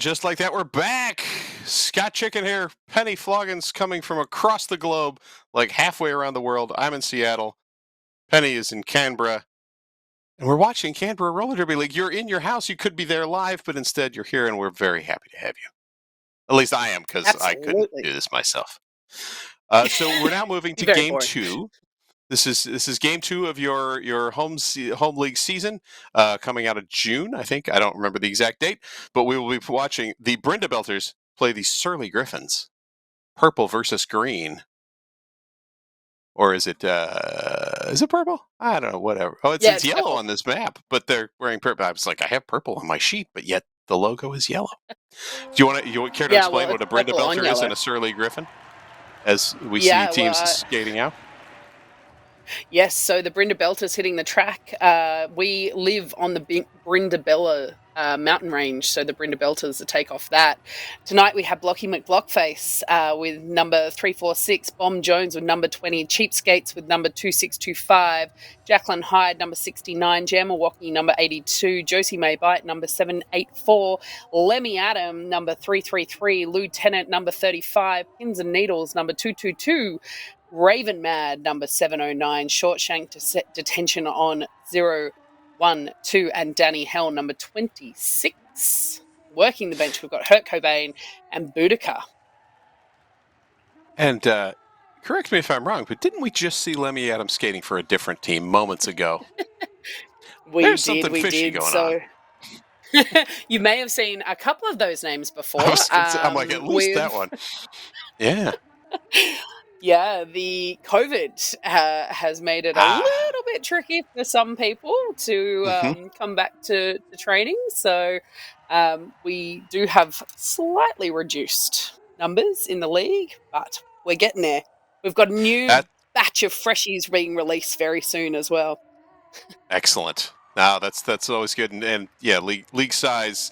just like that, we're back. Scott Chicken here. Penny Floggins coming from across the globe, like halfway around the world. I'm in Seattle. Penny is in Canberra. And we're watching Canberra Roller Derby League. You're in your house. You could be there live, but instead you're here, and we're very happy to have you. At least I am, because I couldn't Absolutely. do this myself. So we're now moving to Very game boring. 2. This is game 2 of your home league season, coming out of June, I think. I don't remember the exact date, but we will be watching the Brindle Belters play the Surly Griffins, purple versus green. Or is it purple? I don't know. Whatever. Oh, it's It's yellow purple. on this map, but they're wearing purple. I was like, I have purple on my sheet, but yet the logo is yellow. Do you care to explain what a Brindle Belter is and a Surly Griffin, as we see teams skating out? Yes, so the Brindle Belters hitting the track. We live on the Brindabella mountain range, so the Brindle Belters to take off that. Tonight we have Blocky McBlockface with number 346, Bomb Jones with number 20, Cheapskates with number 2625, Jacqueline Hyde, number 69, Jamiwalkie, number 82, Josie May Bite, number 784, Lemmy Adam, number 333, Lieutenant, number 35, Pins and Needles, number 222, Raven Mad, number 709, Shortshank Detention on 012, and Danny Hell, number 26. Working the bench, we've got Hurt Cobain and Boudica. And correct me if I'm wrong, but didn't we just see Lemmy Adams skating for a different team moments ago? There's something fishy going on. You may have seen a couple of those names before. I'm like, at least that one. Yeah. Yeah, the COVID has made it a little bit tricky for some people to come back to training. So we do have slightly reduced numbers in the league, but we're getting there. We've got a new batch of freshies being released very soon as well. Excellent. Now that's always good, and yeah, league size.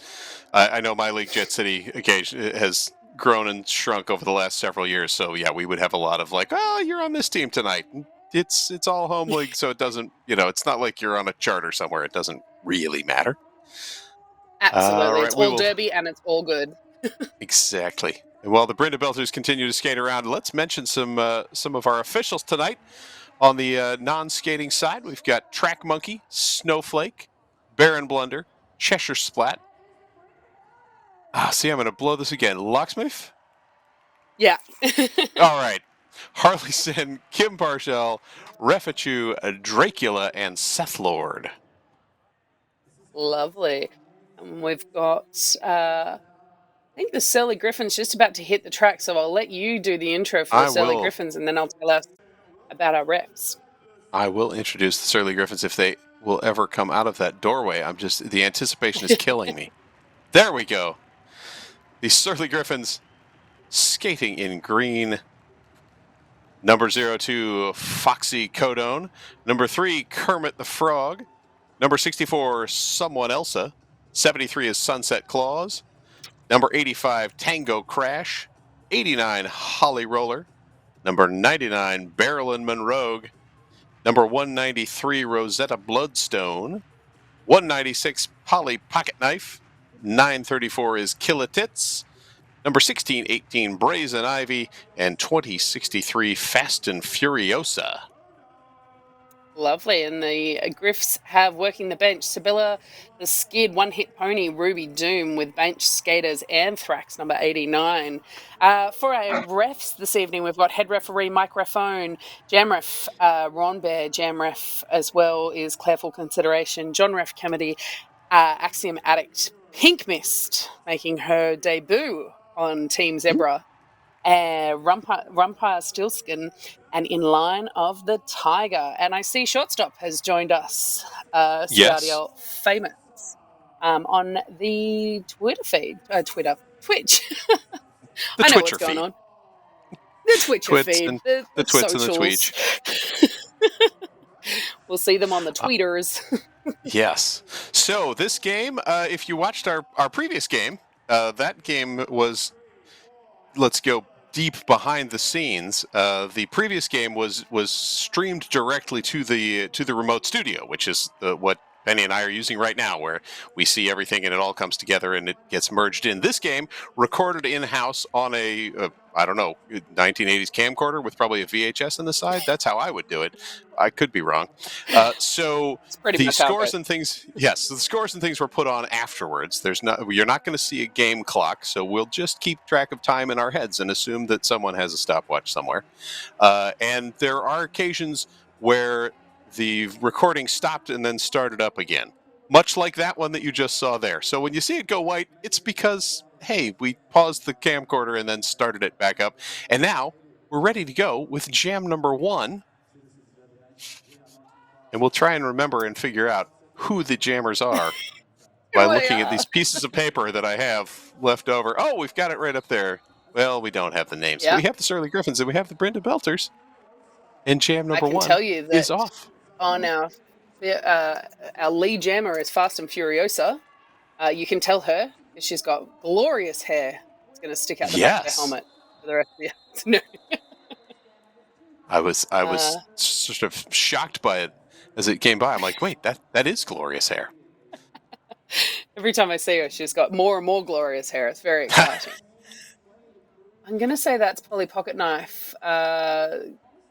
I know my league, Jet City, occasion has grown and shrunk over the last several years. So yeah, we would have a lot of like, oh, you're on this team tonight. It's all home league, so it doesn't, it's not like you're on a charter somewhere. It doesn't really matter. Absolutely, it's all derby and it's all good. Exactly. And while the Brindle Belters continue to skate around, let's mention some of our officials tonight. On the non-skating side, we've got Track Monkey, Snowflake, Baron Blunder, Cheshire Splat. See, I'm going to blow this again. Locksmith? Yeah. All right. Harleyson, Kim Parshall, Refichu, Dracula, and Seth Lord. Lovely. And we've got, I think the Surly Griffin's just about to hit the track, so I'll let you do the intro for the Surly Griffins, and then I'll tell us about our reps. I will introduce the Surly Griffins if they will ever come out of that doorway. The anticipation is killing me. There we go. The Surly Griffins skating in green. Number 02, Foxy Codone. Number 3, Kermit the Frog. Number 64, Someone Elsa. 73 is Sunset Claus. Number 85, Tango Crash. 89, Holly Roller. Number 99, Barrelin Monroe. Number 193, Rosetta Bloodstone. 196, Polly Pocket Knife. 934 is Killatits. Number 1618, Brazen Ivy. And 2063, Fast and Furiosa. Lovely. And the Griffs have working the bench Sibylla, the Skid, One Hit Pony, Ruby Doom with bench skaters Anthrax, number 89. For our refs this evening, we've got head referee Mike Raffone, Jam Ref Ron Bear, Jam Ref as well is Clareful Consideration, John Ref Kennedy, Axiom Addict, Pink Mist making her debut on Team Zebra. Rumpire Stillskin, and In Line of the Tiger. And I see Shortstop has joined us, CRDL Famous, on the Twitter feed. Twitch. I know what's going on. The Twitcher feed. The Twits socials. And the Tweech. We'll see them on the tweeters. Yes. So this game, if you watched our previous game, that game was, let's go deep behind the scenes. The previous game was streamed directly to the remote studio, which is what Penny and I are using right now, where we see everything and it all comes together and it gets merged in. This game recorded in-house on a I don't know, 1980s camcorder with probably a VHS on the side. That's how I would do it. I could be wrong. So It's pretty the much how it scores goes. and things, yes, the scores and things were put on afterwards. You're not going to see a game clock, so we'll just keep track of time in our heads and assume that someone has a stopwatch somewhere. And there are occasions where the recording stopped and then started up again, much like that one that you just saw there. So when you see it go white, it's because, hey, we paused the camcorder and then started it back up. And now we're ready to go with jam number 1. And we'll try and remember and figure out who the jammers are by Here we looking at are. these pieces of paper that I have left over. Oh, we've got it right up there. Well, we don't have the names. So Yeah, we have the Surly Griffins and we have the Brenda Belters. And jam I number can 1 tell you is that off. on our lead jammer is Fast and Furiosa. You can tell her because she's got glorious hair. It's going to stick out the back of the Yes. helmet for the rest of the afternoon. I was sort of shocked by it as it came by. I'm like, wait, that is glorious hair. Every time I see her, she's got more and more glorious hair. It's very exciting. I'm going to say that's Polly Pocket Knife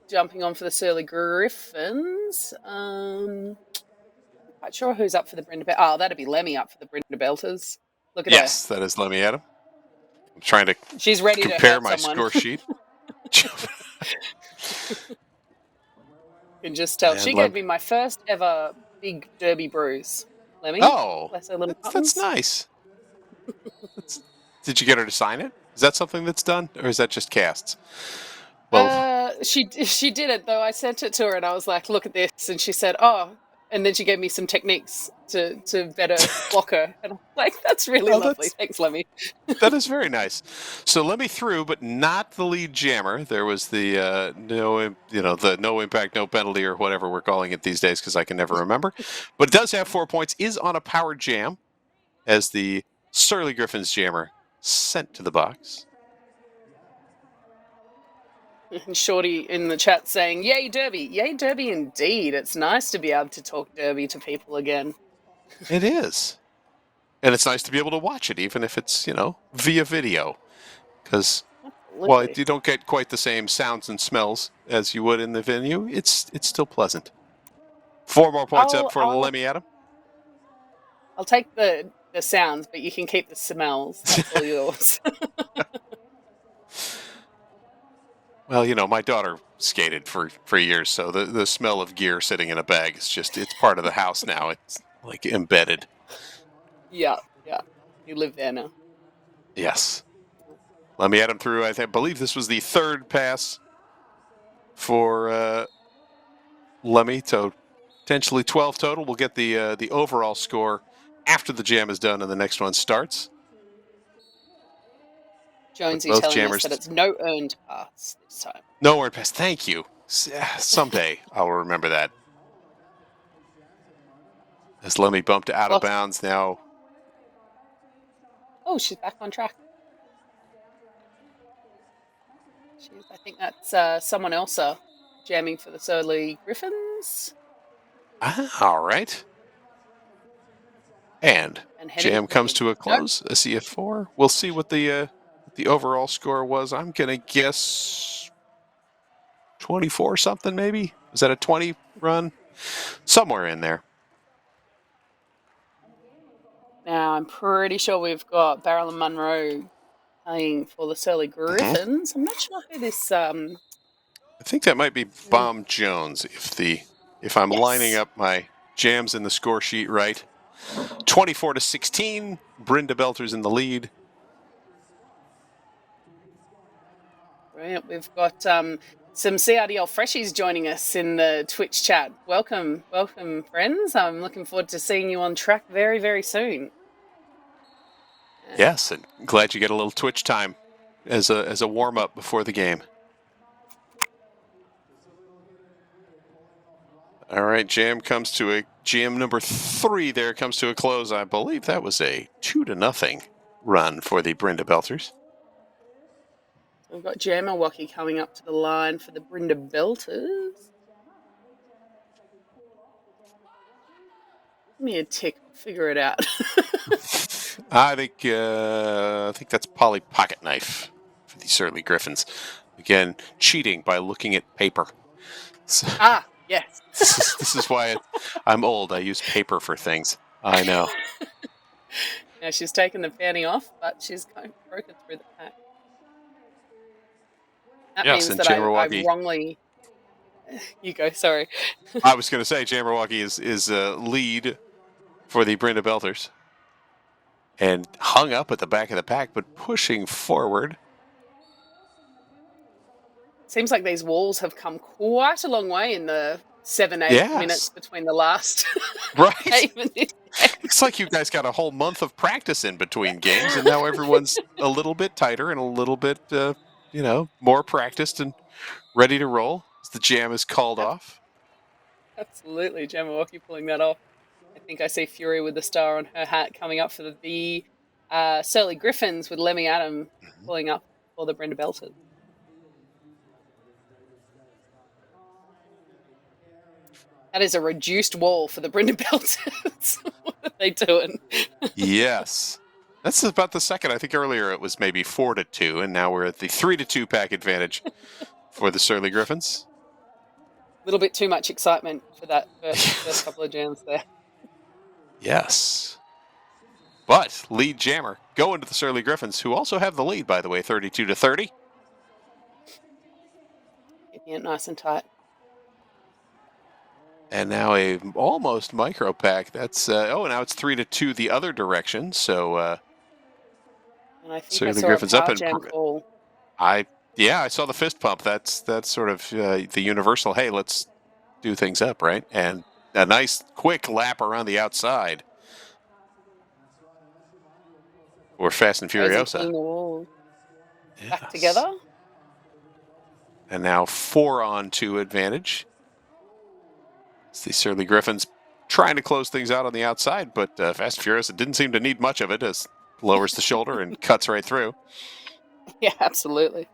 jumping on for the Surly Griffins. Not quite sure who's up for the Brenda. Oh, that'd be Lemmy up for the Brenda Belters. Look at Yes, that is Lemmy Adam. I'm trying to her. She's ready to compare hurt my someone. score sheet. You can just tell. And She gave me my first ever big derby bruise. Lemmy. Oh, Bless her little that's buttons. nice. Did you get her to sign it? Is that something that's done, or is that just casts? Well, She did it though. I sent it to her and I was like, "Look at this," and she said, "Oh," and then she gave me some techniques to better block her, and I'm like, "That's really lovely. Thanks, Lemmy." that is very nice. So Lemmy threw, but not the lead jammer. There was the the no impact, no penalty, or whatever we're calling it these days because I can never remember. But it does have 4 points. Is on a power jam as the Surly Griffins jammer sent to the box. And Shorty in the chat saying, "Yay, Derby! Yay, Derby! Indeed, it's nice to be able to talk Derby to people again." It is. And it's nice to be able to watch it, even if it's, via video. Because while Absolutely. you don't get quite the same sounds and smells as you would in the venue, it's still pleasant. 4 more points up for Lemmy Adam. I'll take the sounds, but you can keep the smells. That's all yours. Well, my daughter skated for years, so the smell of gear sitting in a bag is it's part of the house now. It's like embedded. Yeah. You live there now. Yes. Lemmy Adam through, I believe this was the third pass for Lemmy, so potentially 12 total. We'll get the overall score after the jam is done and the next one starts. Jonesy Both telling jammers, us that it's no earned pass this time. no earned pass. Thank you. Someday I'll remember that. As Lemmy bumped out of bounds now. Oh, she's back on track. I think that's someone else jamming for the Surly Griffins. All right. And jam comes to a close. Nope. A CF4. We'll see what the overall score was. I'm gonna guess 24 something maybe. Was that a 20 run? Somewhere in there. Now I'm pretty sure we've got Barrel and Munro playing for the Surly Griffins. I'm not sure who this. I think that might be Bomb Jones. If I'm lining up my jams in the score sheet right. 24-16. Brenda Belter's in the lead. Right, we've got some CRDL freshies joining us in the Twitch chat. Welcome, friends. I'm looking forward to seeing you on track very, very soon. Yes, and glad you get a little Twitch time as a warm up before the game. All right, jam number 3 there comes to a close. I believe that was a 2-0 run for the Brenda Belters. We've got Jamiwaki coming up to the line for the Brenda Belters. Give me a tick. I'll figure it out. I think that's Polly Pocket Knife for the Surly Griffins. Again, cheating by looking at paper. So, Ah, yes. this is why I'm old. I use paper for things. I know. Now she's taken the fanny off, but she's broken through the pack. That Yes, means and that I Jabberwocky. wrongly. You go. Sorry. I was going to say Jabberwocky is lead for the Brenda Belters, and hung up at the back of the pack, but pushing forward. Seems like these walls have come quite a long way in the 7-8 Yes. minutes between the last Right. game and this game. It's like you guys got a whole month of practice in between games, and now everyone's a little bit tighter and a little bit, more practiced and ready to roll as the jam is called off. Absolutely, Jabberwocky pulling that off. I think I see Fury with the star on her hat coming up for the Surly Griffins with Lemmy Adam pulling up for the Brenda Belters. That is a reduced wall for the Brenda Belters. What are they doing? Yes. That's about the second. I think earlier it was maybe 4-2, and now we're at the 3-2 pack advantage for the Surly Griffins. A little bit too much excitement for that first couple of jams there. Yes. But lead jammer going to the Surly Griffins, who also have the lead, by the way, 32-30. Keeping it nice and tight. And now a almost micro pack. That's now it's 3-2 the other direction. So And I think Surly I saw Griffins a up power and jam call. I saw the fist pump. That's sort of the universal. Hey, let's do things up, right? And a nice quick lap around the outside for Fast and Furiosa. Pulling the wall back Yes. together. And now 4-on-2 advantage. It's the Surly Griffins trying to close things out on the outside, but Fast and Furious didn't seem to need much of it, as lowers the shoulder and cuts right through. Yeah, absolutely.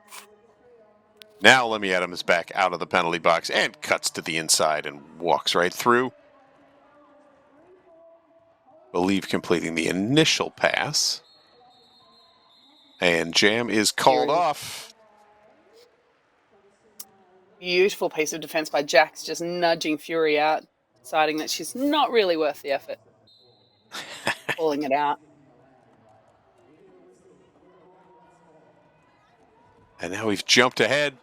Now Lemmy Adam is back out of the penalty box and cuts to the inside and walks right through. Believe completing the initial pass. And jam is called off. Beautiful piece of defense by Jax, just nudging Fury out, deciding that she's not really worth the effort. Pulling it out. And now we've jumped ahead.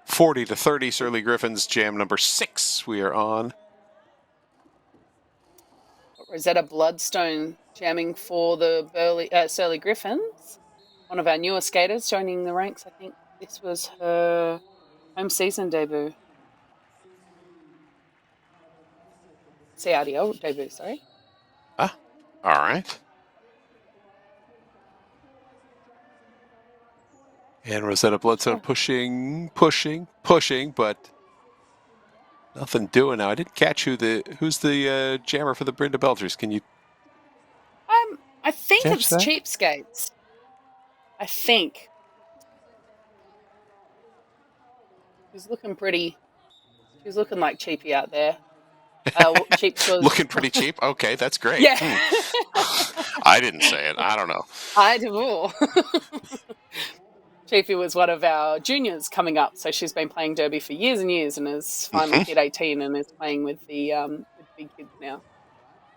40-30, Surly Griffins, jam number 6 we are on. Rosetta Bloodstone jamming for the Surly Griffins. One of our newer skaters joining the ranks. I think this was her home season debut. CRDL debut, sorry. All right. And Rosetta Bloodstone pushing, but nothing doing now. I didn't catch who's the jammer for the Brenda Belters. Can you? I think catch it's that? Cheapskates. I think. She's looking like Cheapy out there. Cheaps was Looking pretty cheap. Okay, that's great. Yeah. I didn't say it. I don't know. I do. Cheapy was one of our juniors coming up, so she's been playing derby for years and years, and has finally hit 18 and is playing with the with big kids now,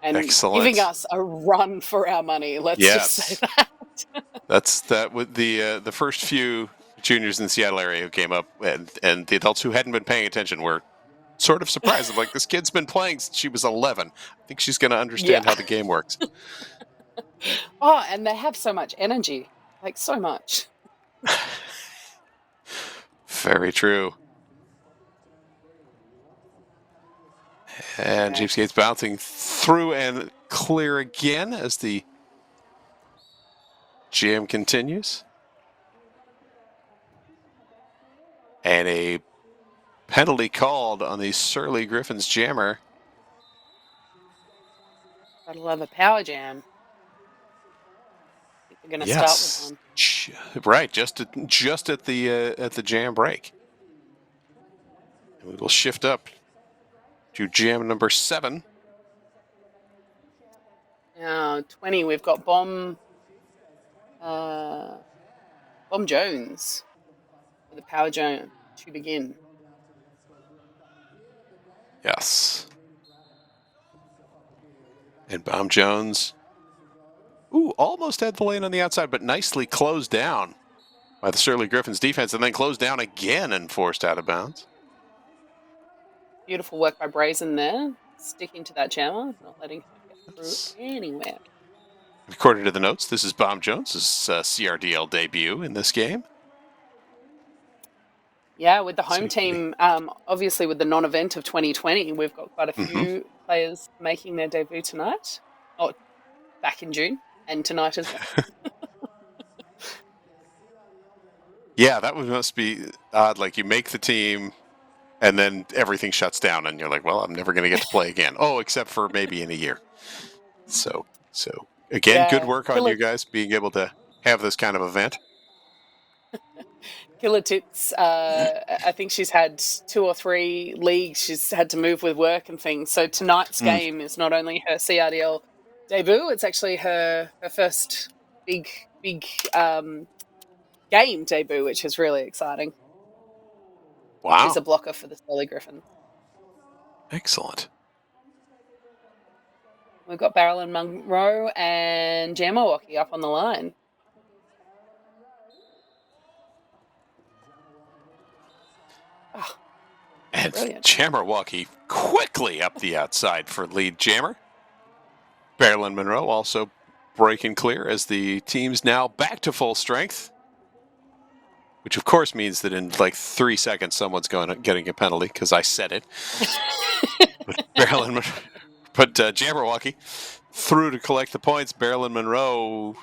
and Excellent. giving us a run for our money. Let's just say that. That's that with the first few juniors in the Seattle area who came up, and the adults who hadn't been paying attention were sort of surprised. I'm like, this kid's been playing since she was 11. I think she's going to understand how the game works. Oh, and they have so much energy, like so much. Very true. And Cheapskates bouncing through and clear again as the jam continues. And a penalty called on the Surly Griffins jammer. Gotta love a power jam. I think we're going to start with one. Right, just at the jam break. And we will shift up to jam number 7. Now 20, we've got Bomb Jones with the power jam to begin. Yes. And Bomb Jones, almost had the lane on the outside, but nicely closed down by the Surly Griffins defense, and then closed down again and forced out of bounds. Beautiful work by Brazen there, sticking to that jammer, not letting her get through anywhere. According to the notes, this is Bomb Jones' CRDL debut in this game. Yeah, with the home team, obviously with the non-event of 2020, we've got quite a few players making their debut tonight, or back in June, and tonight as well. Yeah, that must be odd. Like, you make the team, and then everything shuts down, and you're like, well, I'm never going to get to play again. except for maybe in a year. So again, good work on you guys being able to have this kind of event. Killer Tits, I think she's had 2 or 3 leagues she's had to move with work and things. So tonight's game is not only her CRDL debut, it's actually her first big game debut, which is really exciting. Wow. She's a blocker for the Surly Griffin. Excellent. We've got Barrelyn Monroe and Jamiroquai up on the line. Oh, and brilliant. Jamiroquai quickly up the outside for lead jammer. Barrelyn Monroe also breaking clear as the team's now back to full strength, which of course means that in like 3 seconds someone's getting a penalty because I said it. But Jamiroquai through to collect the points. Barrelyn Monroe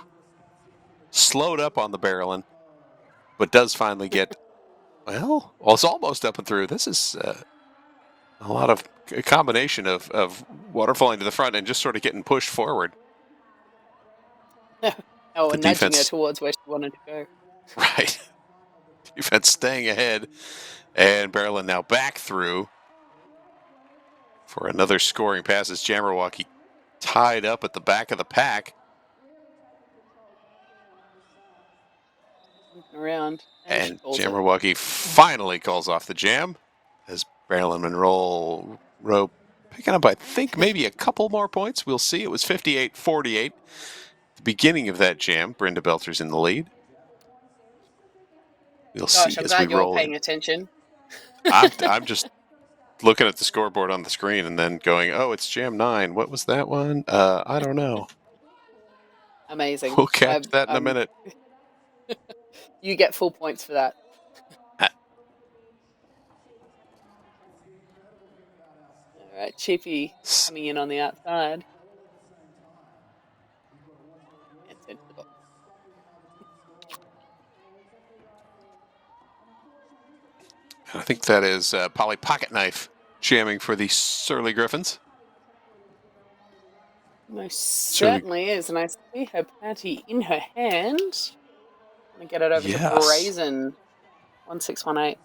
slowed up on the Barrelyn, but does finally get, it's almost up and through. This is a lot of a combination of water falling to the front and just sort of getting pushed forward. And nudging her towards where she wanted to go. Right. Defense staying ahead, and Barrelyn now back through for another scoring pass as Jamiroquai tied up at the back of the pack. Around. And Jamiroquai finally calls off the jam as Barrelyn Monroe picking up, I think, maybe a couple more points. We'll see. It was 58-48. The beginning of that jam, Brenda Belter's in the lead. We'll see I'm as glad we you're roll paying in. attention. I'm just looking at the scoreboard on the screen and then going, it's Jam 9. What was that one? I don't know. Amazing. We'll catch that in a minute. You get full points for that. All right, Chippy coming in on the outside. I think that is Polly Pocket Knife jamming for the Surly Griffins. Most certainly is, and I see her patty in her hand. I'm going to get it over to Brazen 1618.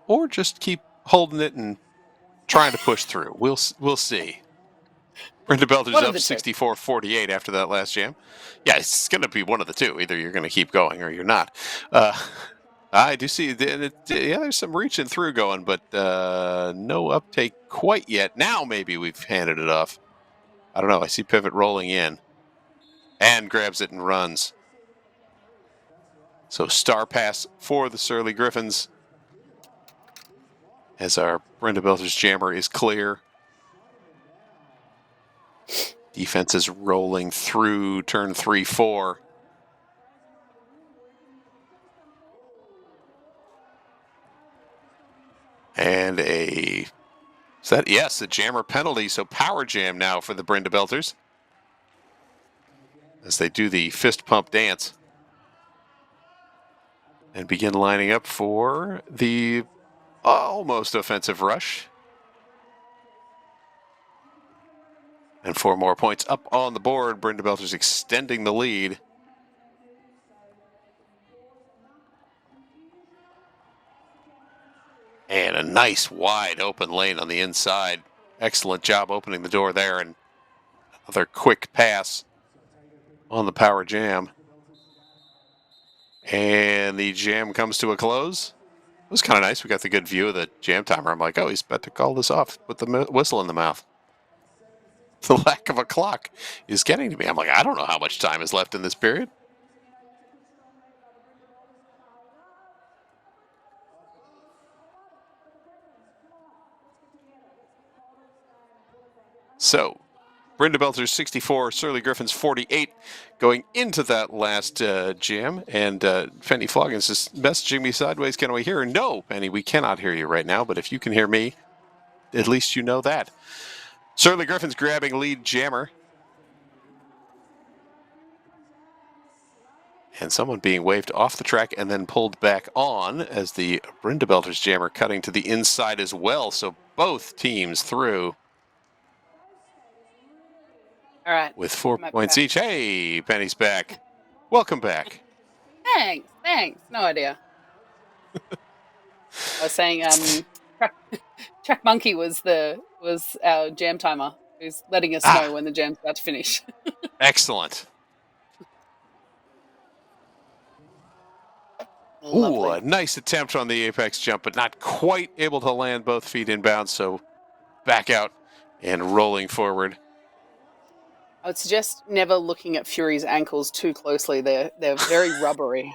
Or just keep holding it and trying to push through. We'll see. Brenda Belter's up 64-48 after that last jam. Yeah, it's going to be one of the two. Either you're going to keep going or you're not. I do see, there's some reaching through going, but no uptake quite yet. Now maybe we've handed it off. I don't know. I see Pivot rolling in and grabs it and runs. So star pass for the Surly Griffins as our Brenda Belter's jammer is clear. Defense is rolling through turn 3-4. And a jammer penalty. So power jam now for the Brenda Belters as they do the fist pump dance and begin lining up for the almost offensive rush. And 4 more points up on the board. Brenda Belter's extending the lead. And a nice wide open lane on the inside. Excellent job opening the door there, and another quick pass on the power jam. And the jam comes to a close. It was kind of nice. We got the good view of the jam timer. I'm like, oh, he's about to call this off with the whistle in the mouth. The lack of a clock is getting to me. I'm like, I don't know how much time is left in this period. So, Brenda Belter's 64, Surly Griffin's 48, going into that last jam. And Penny Floggins is messaging me sideways. Can we hear her? No, Penny, we cannot hear you right now. But if you can hear me, at least you know that. Surly Griffin's grabbing lead jammer. And someone being waved off the track and then pulled back on as the Brenda Belter's jammer cutting to the inside as well. So both teams through. All right. With 4 points each. Hey, Penny's back. Welcome back. Thanks. No idea. I was saying, Track Monkey was our jam timer, who's letting us know when the jam's about to finish. Excellent. Ooh, a nice attempt on the apex jump, but not quite able to land both feet inbound, so back out and rolling forward. I would suggest never looking at Fury's ankles too closely. They're very rubbery.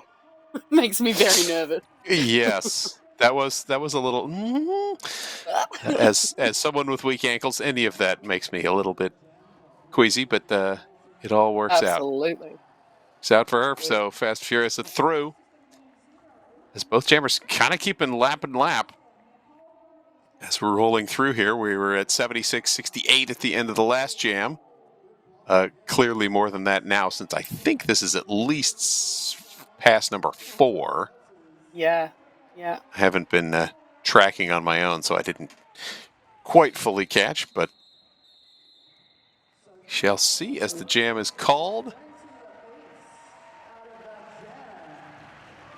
Makes me very nervous. Yes. That was a little as someone with weak ankles, any of that makes me a little bit queasy, but it all works out. Absolutely. It's out for her, so Fast Furious through. As both jammers kind of keeping lap and lap. As we're rolling through here, we were at 76-68 at the end of the last jam. Clearly more than that now, since I think this is at least pass number 4. Yeah. I haven't been tracking on my own, so I didn't quite fully catch, but shall see as the jam is called.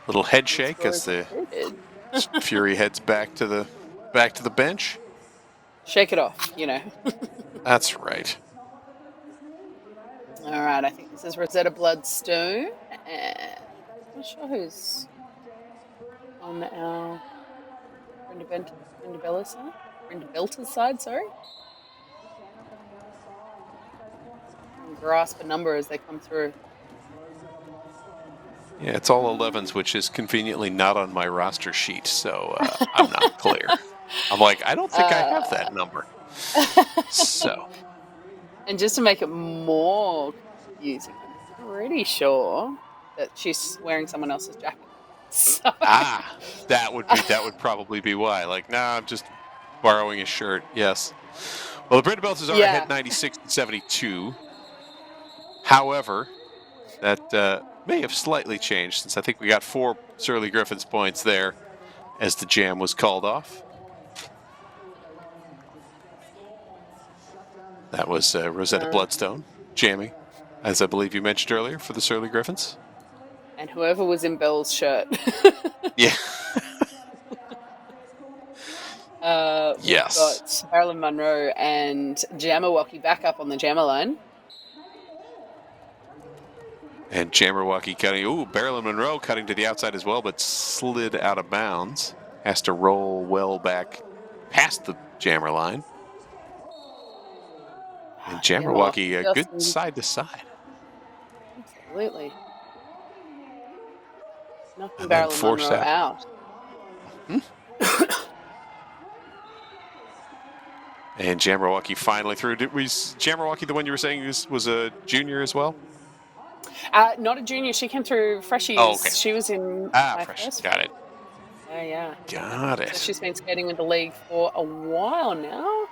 Little head shake as the Fury heads back to the bench. Shake it off, That's right. All right, I think this is Rosetta Bloodstone, and I'm not sure who's on our Brenda Belter's side, sorry. I'll grasp a number as they come through. Yeah, it's all 11s, which is conveniently not on my roster sheet, so I'm not clear. I'm like, I don't think I have that number. So. And just to make it more confusing, I'm pretty sure that she's wearing someone else's jacket. So. That would probably be why. Like, nah, I'm just borrowing his shirt. Yes. Well, the Brenda Belters are ahead 96-72. However, that may have slightly changed since I think we got 4 Surly Griffin's points there as the jam was called off. That was Rosetta Bloodstone jamming, as I believe you mentioned earlier, for the Surly Griffins. And whoever was in Belle's shirt. Yeah. Yes. We've got Marilyn Monroe and Jabberwocky back up on the jammer line. And Jabberwocky cutting. Ooh, Marilyn Monroe cutting to the outside as well, but slid out of bounds. Has to roll well back past the jammer line. And Jabberwocky good side to side. Absolutely. Knocking Marilyn Monroe out. And Jabberwocky finally through. Was Jabberwocky the one you were saying was a junior as well? Not a junior. She came through Freshies. Oh, okay. She was in Fresh. Got it. Yeah. Got it. So she's been skating with the league for a while now.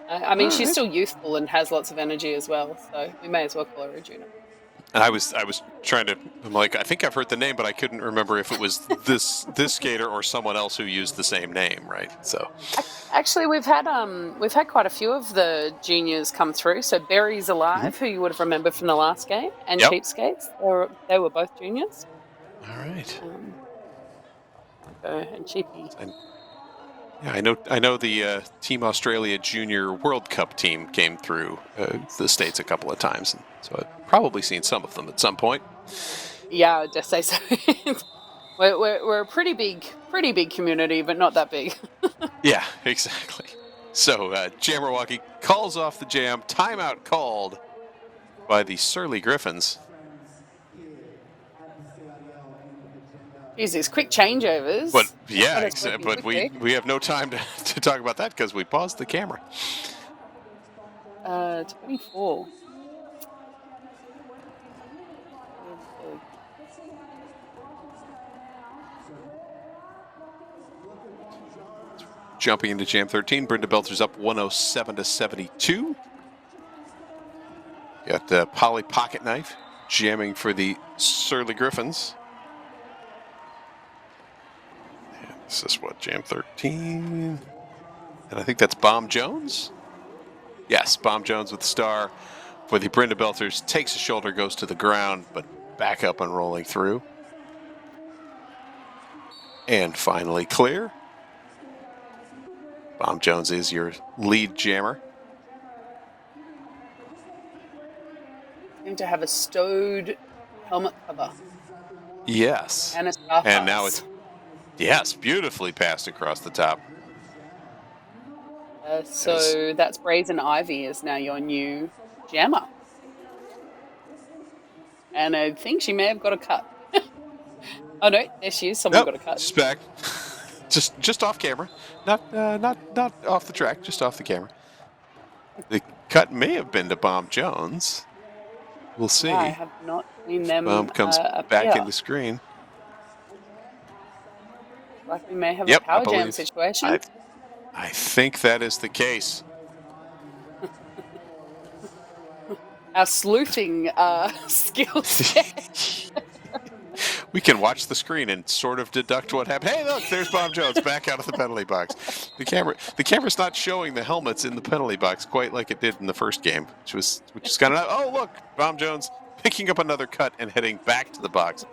I mean, she's still youthful and has lots of energy as well, so we may as well call her a junior. And I was trying to. I'm like, I think I've heard the name, but I couldn't remember if it was this skater or someone else who used the same name, right? So. Actually, we've had quite a few of the juniors come through. So Berry's Alive, who you would have remembered from the last game, and Cheapskates, they were both juniors. All right. And Cheapy. Yeah, I know the Team Australia Junior World Cup team came through the States a couple of times, and so I've probably seen some of them at some point. Yeah, I'd just say so. We're a pretty big community, but not that big. Yeah, exactly. So Jammerwocky calls off the jam. Timeout called by the Surly Griffins. Jesus, quick changeovers. But yeah, Got us working but quickly. we have no time to talk about that because we paused the camera. 24. Jumping into Jam 13, Brenda Belter's up 107 to 72. Got Polly Pocket Knife jamming for the Surly Griffins. And this is what, Jam 13? And I think that's Bomb Jones? Yes, Bomb Jones with the star for the Brenda Belters. Takes a shoulder, goes to the ground, but back up and rolling through. And finally clear. Bomb Jones is your lead jammer. Seem to have a stowed helmet cover. Yes. And a star And now pass. it's, yes, beautifully passed across the top. So that's Brazen Ivy is now your new jammer. And I think she may have got a cut. Oh no, there she is. Someone got a cut. She's back. just off camera. Not off the track, just off the camera. The cut may have been to Bomb Jones. We'll see. Yeah, I have not seen them. Bomb comes back in the screen. Like we may have Yep, a power jam situation. I think that is the case. Our sleuthing skills. We can watch the screen and sort of deduct what happened. Hey, look, there's Bomb Jones back out of the penalty box. The camera's not showing the helmets in the penalty box quite like it did in the first game, which is kind of, oh look, Bomb Jones picking up another cut and heading back to the box,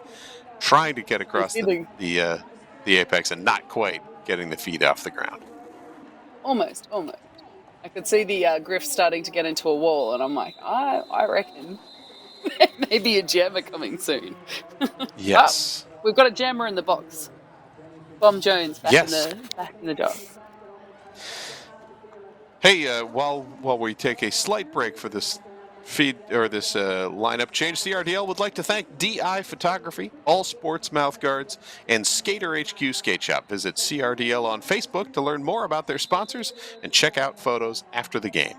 trying to get across the apex and not quite getting the feet off the ground. Almost. I could see the Griff starting to get into a wall, and I'm like, I reckon maybe a jammer coming soon. Yes. We've got a jammer in the box. Bomb Jones back in the job. Hey, while we take a slight break for this feed or this lineup change, CRDL would like to thank DI Photography, All Sports Mouth Guards, and Skater HQ Skate Shop. Visit CRDL on Facebook to learn more about their sponsors and check out photos after the game.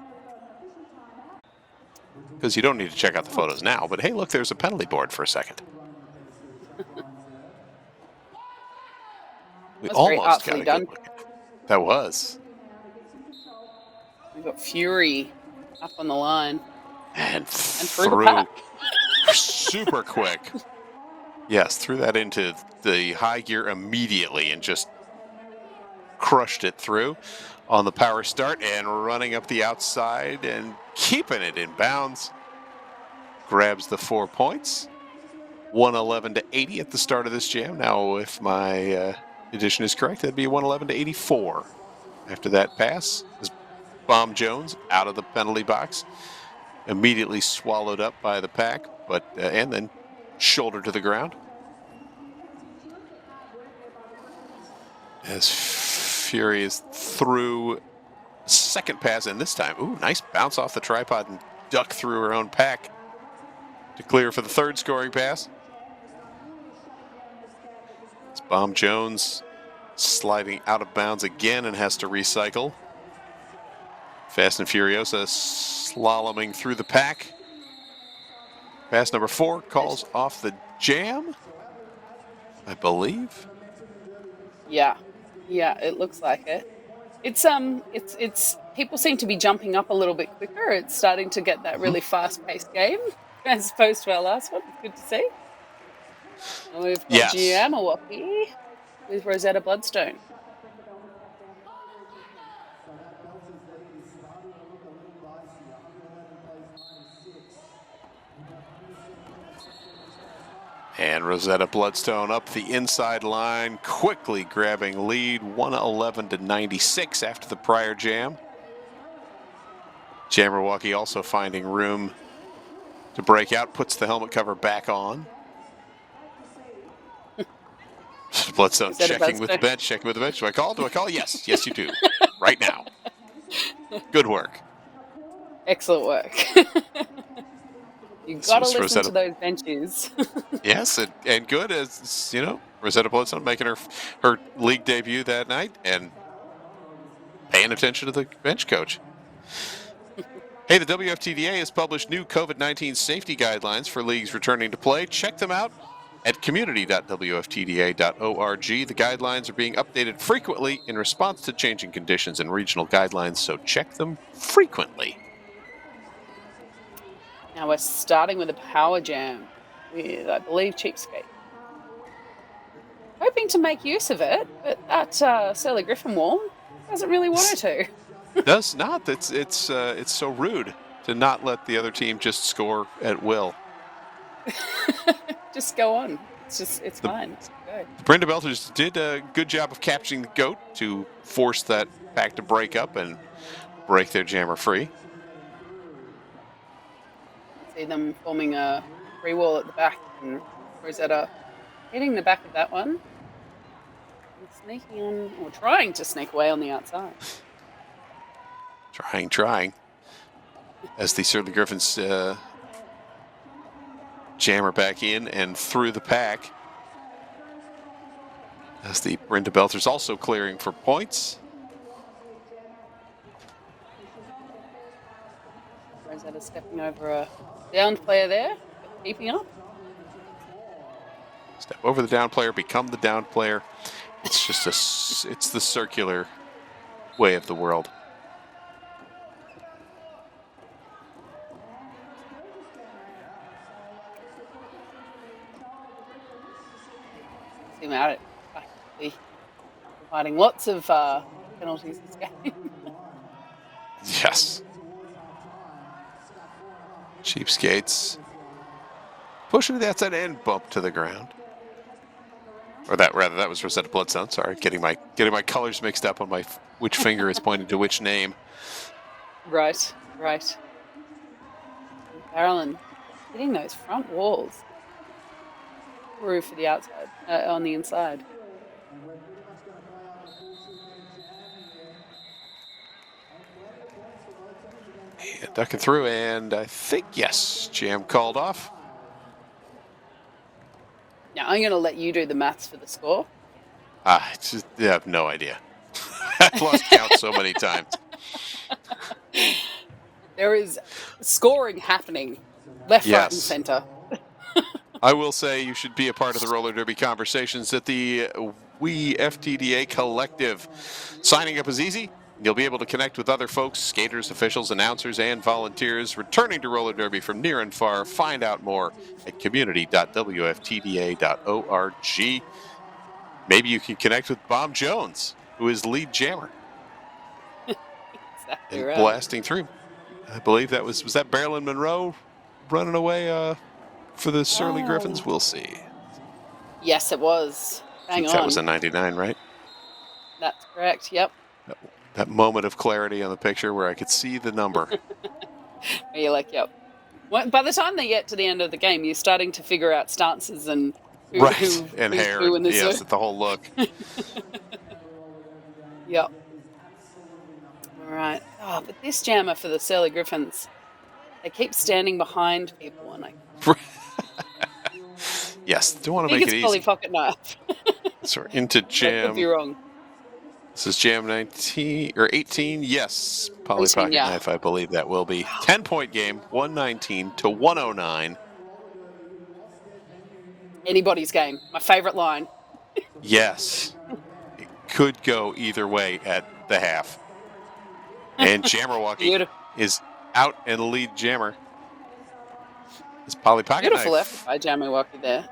Because you don't need to check out the photos now, but hey, look, there's a penalty board for a second. We almost got a good look at it. That was. We've got Fury up on the line. And through the pack. Super quick. Yes, threw that into the high gear immediately and just crushed it through on the power start and running up the outside and keeping it in bounds. Grabs the 4 points. 111 to 80 at the start of this jam. Now, if my addition is correct, that'd be 111 to 84. After that pass, is Bomb Jones out of the penalty box. Immediately swallowed up by the pack, but and then shoulder to the ground. As Fury is through second pass, and this time, ooh, nice bounce off the tripod and duck through her own pack to clear for the third scoring pass. It's Bomb Jones sliding out of bounds again and has to recycle. Fast and Furiosa slaloming through the pack. Pass number 4 calls off the jam, I believe. Yeah, it looks like it. It's people seem to be jumping up a little bit quicker. It's starting to get that really fast-paced game as opposed to our last one. It's good to see. And we've got Jammerwocky with Rosetta Bloodstone. And Rosetta Bloodstone up the inside line, quickly grabbing lead, 111-96 after the prior jam. Jabberwocky also finding room to break out, puts the helmet cover back on. Bloodstone checking with the bench, Do I call? Yes, yes you do. Right now. Good work. Excellent work. You've got to listen to those benches. Yes, and good as, Rosetta Bloodstone making her league debut that night and paying attention to the bench coach. Hey, the WFTDA has published new COVID-19 safety guidelines for leagues returning to play. Check them out at community.wftda.org. The guidelines are being updated frequently in response to changing conditions and regional guidelines, so check them frequently. Now we're starting with a power jam with, I believe, Cheapskate. Hoping to make use of it, but that Surly Griffin wall doesn't really want her to. Does not. It's so rude to not let the other team just score at will. Just go on. It's fine. It's good. The Brenda Belters did a good job of capturing the goat to force that pack to break up and break their jammer free. See them forming a free wall at the back, and Rosetta hitting the back of that one and sneaking on, or trying to sneak away on the outside. Trying. As the Surly Griffins jammer back in and through the pack. As the Brenda Belters also clearing for points. Rosetta stepping over a down player there, but keeping up. Step over the down player, become the down player. It's just it's the circular way of the world. Him out it, practically providing lots of penalties this game. Yes. Cheapskates pushing to the outside and bump to the ground. Or that was Rosetta Bloodstone. Sorry, getting my colors mixed up on which finger is pointing to which name. Right. Carolyn hitting those front walls. Through for the outside, on the inside. Yeah, ducking through, and I think, yes, jam called off. Now I'm going to let you do the maths for the score. I have no idea. I've lost count so many times. There is scoring happening left, right, and center. I will say you should be a part of the roller derby conversations at the We FTDA Collective. Signing up is easy. You'll be able to connect with other folks, skaters, officials, announcers, and volunteers returning to roller derby from near and far. Find out more at community.wftda.org. Maybe you can connect with Bob Jones, who is lead jammer. Exactly and right. Blasting through. I believe that was that Marilyn Monroe running away for the Surly Griffins? We'll see. Yes, it was. Hang on. That was a 99, right? That's correct, yep. That moment of clarity on the picture where I could see the number. You're like, yep. Well, by the time they get to the end of the game, you're starting to figure out stances and who hair. Yes, the whole look. Yep. All right. Oh, but this jammer for the Surly Griffins, they keep standing behind people, and yes, don't want to make it easy. Polly Pocket Knife. So we're into jam. I could be wrong. This is jam 19 or 18. Yes, Polly Pocket Knife. I believe that will be 10-point game, 119-109. Anybody's game. My favorite line. Yes, it could go either way at the half. And Jabberwocky is out and lead jammer. Is Polly Pocket Beautiful Knife. effort by Jabberwocky there.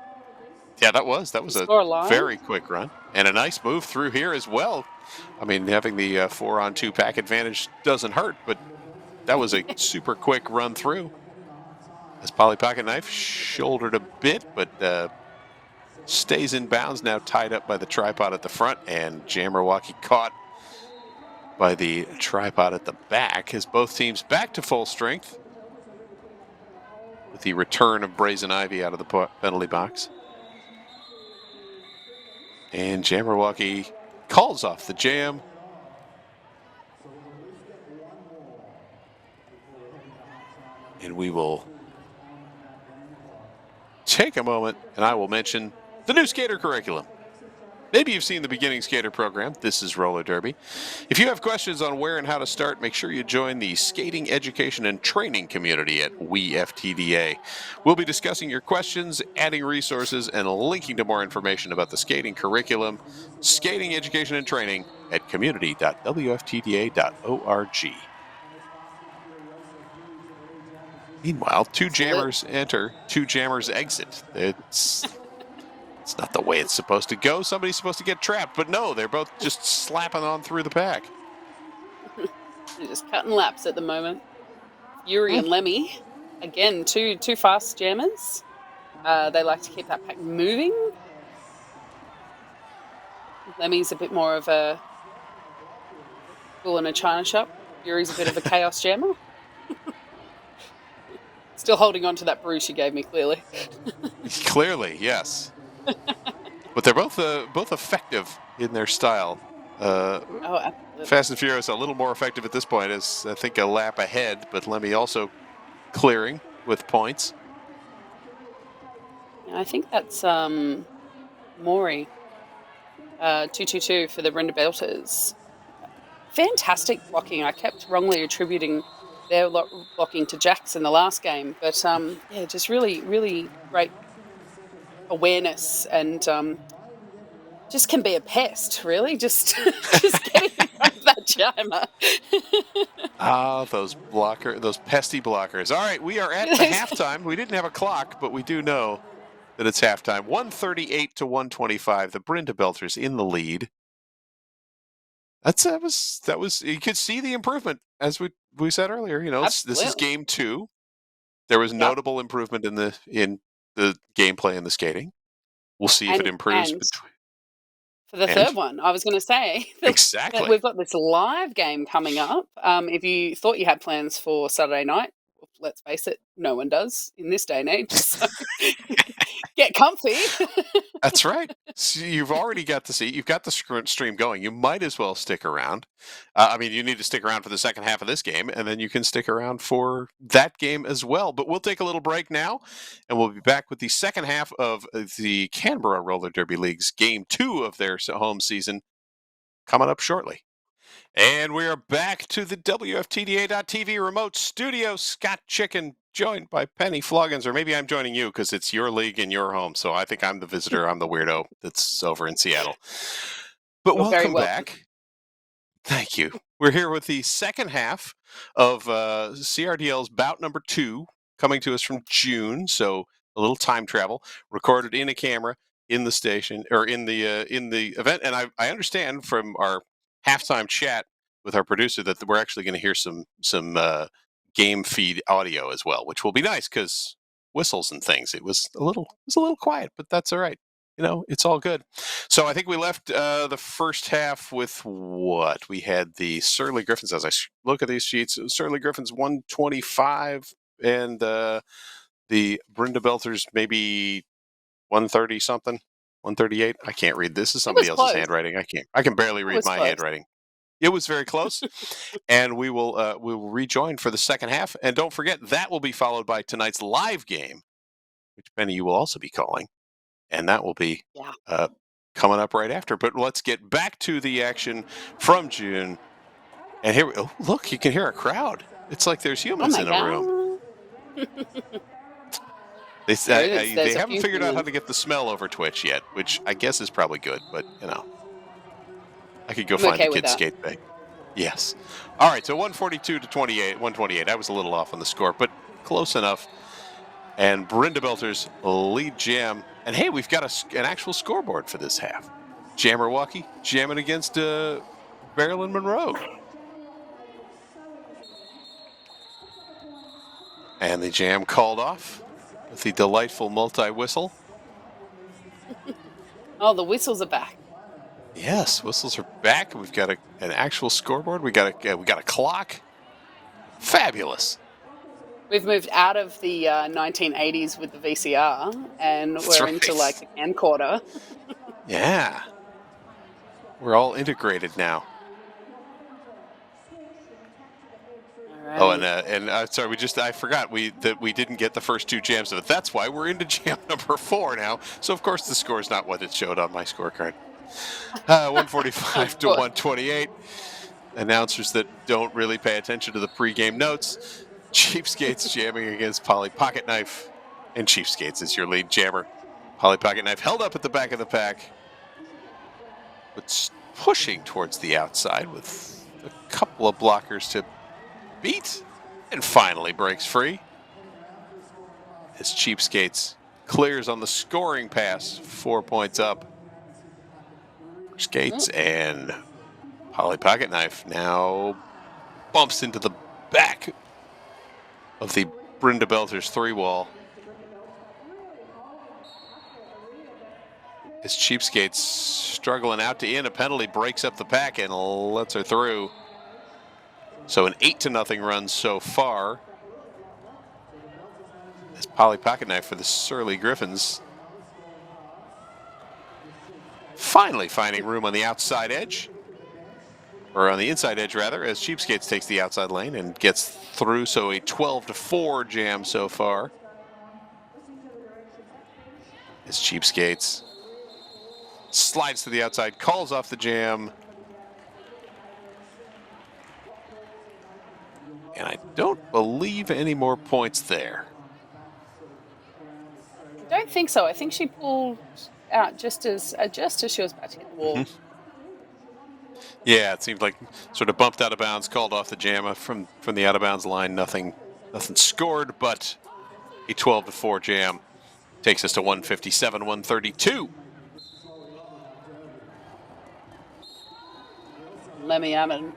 Yeah, that was a very quick run. And a nice move through here as well. I mean, having the 4-on-2 pack advantage doesn't hurt, but that was a super quick run through. As Polly Pocket Knife shouldered a bit, but stays in bounds, now tied up by the tripod at the front, and Jabberwocky caught by the tripod at the back as both teams back to full strength with the return of Brazen Ivy out of the penalty box. And Jabberwocky calls off the jam. And we will take a moment and I will mention the new skater curriculum. Maybe you've seen the beginning skater program. This is roller derby. If you have questions on where and how to start, make sure you join the skating education and training community at WeFTDA. We'll be discussing your questions, adding resources, and linking to more information about the skating curriculum, skating education and training at community.wftda.org. Meanwhile, two jammers enter, two jammers exit. It's not the way it's supposed to go. Somebody's supposed to get trapped, but no, they're both just slapping on through the pack. They're just cutting laps at the moment. Yuri and Lemmy, again, two fast jammers. They like to keep that pack moving. Lemmy's a bit more of a bull in a china shop. Yuri's a bit of a chaos jammer. Still holding on to that bruise you gave me, clearly. Clearly, yes. But they're both effective in their style. Absolutely. Fast and Furious a little more effective at this point, is I think a lap ahead, but Lemmy also clearing with points. I think that's Maury. 2-2-2 for the Brenda Belters. Fantastic blocking. I kept wrongly attributing their blocking to Jax in the last game, but just really, really great awareness and just can be a pest, really. Just getting in front of that jammer. Those pesty blockers. All right, we are at the halftime. We didn't have a clock, but we do know that it's halftime. 138 to 125. The Brenda Belters in the lead. That was. You could see the improvement as we said earlier. This is game 2. There was notable improvement in the gameplay and the skating. We'll see if it improves. For the third one, I was going to say exactly that we've got this live game coming up. If you thought you had plans for Saturday night, let's face it, no one does in this day and age. So get comfy. That's right. So you've already got the seat. You've got the stream going. You might as well stick around. You need to stick around for the second half of this game, and then you can stick around for that game as well. But we'll take a little break now, and we'll be back with the second half of the Canberra Roller Derby League's Game 2 of their home season coming up shortly. And we are back to the WFTDA.TV remote studio. Scott Chicken, joined by Penny Floggins, or maybe I'm joining you because it's your league in your home. So I think I'm the visitor. I'm the weirdo that's over in Seattle. But welcome back. Thank you. We're here with the second half of CRDL's bout number 2, coming to us from June. So a little time travel, recorded in a camera in the station or in the event. And I understand from our halftime chat with our producer that we're actually going to hear some game feed audio as well, which will be nice because whistles and things. It was a little quiet, but that's all right. It's all good. So I think we left the first half with what? We had the Surly Griffins, as I look at these sheets, Surly Griffins 125 and the Brenda Belters maybe 130 something. 138. I can't read. This is somebody else's handwriting. I can barely read my handwriting. It was very close. And we will rejoin for the second half. And don't forget, that will be followed by tonight's live game, which Penny, you will also be calling. And that will be coming up right after. But let's get back to the action from June. And here, look, you can hear a crowd. It's like there's humans in the room. They haven't figured out how to get the smell over Twitch yet, which I guess is probably good, but I could go find the kids' skate bay. Yes. All right, so 142 to 128. I was a little off on the score, but close enough. And Brenda Belters lead jam. And hey, we've got an actual scoreboard for this half. Jabberwocky jamming against Marilyn Monroe. And the jam called off with the delightful multi-whistle. Oh, the whistles are back. Yes, whistles are back. We've got an actual scoreboard. We got a clock. Fabulous. We've moved out of the 1980s with the VCR, and That's we're into right. like the camcorder. Yeah. We're all integrated now. Oh, and sorry, I forgot that we didn't get the first two jams of it. That's why we're into jam number 4 now. So of course the score is not what it showed on my scorecard. 145 to 128. Announcers that don't really pay attention to the pregame notes. Cheapskates jamming against Polly Pocket Knife, and Cheapskates is your lead jammer. Polly Pocket Knife held up at the back of the pack, but pushing towards the outside with a couple of blockers to beat, and finally breaks free as Cheapskates clears on the scoring pass, 4 points up. Skates and Polly Pocket Knife now bumps into the back of the Brenda Belters 3-wall. As Cheapskates struggling out to in, a penalty breaks up the pack and lets her through. So an 8-0 run so far. As Polly Pocket Knife for the Surly Griffins finally finding room on the outside edge. Or on the inside edge, rather, as Cheapskates takes the outside lane and gets through. So a 12-4 jam so far. As Cheapskates slides to the outside, calls off the jam. And I don't believe any more points there. I don't think so. I think she pulled out just as she was about to hit the wall. Yeah, it seemed like sort of bumped out of bounds, called off the jamma from the out of bounds line. Nothing scored, but a 12-4 jam takes us to 157, 132. Lemmy Ammon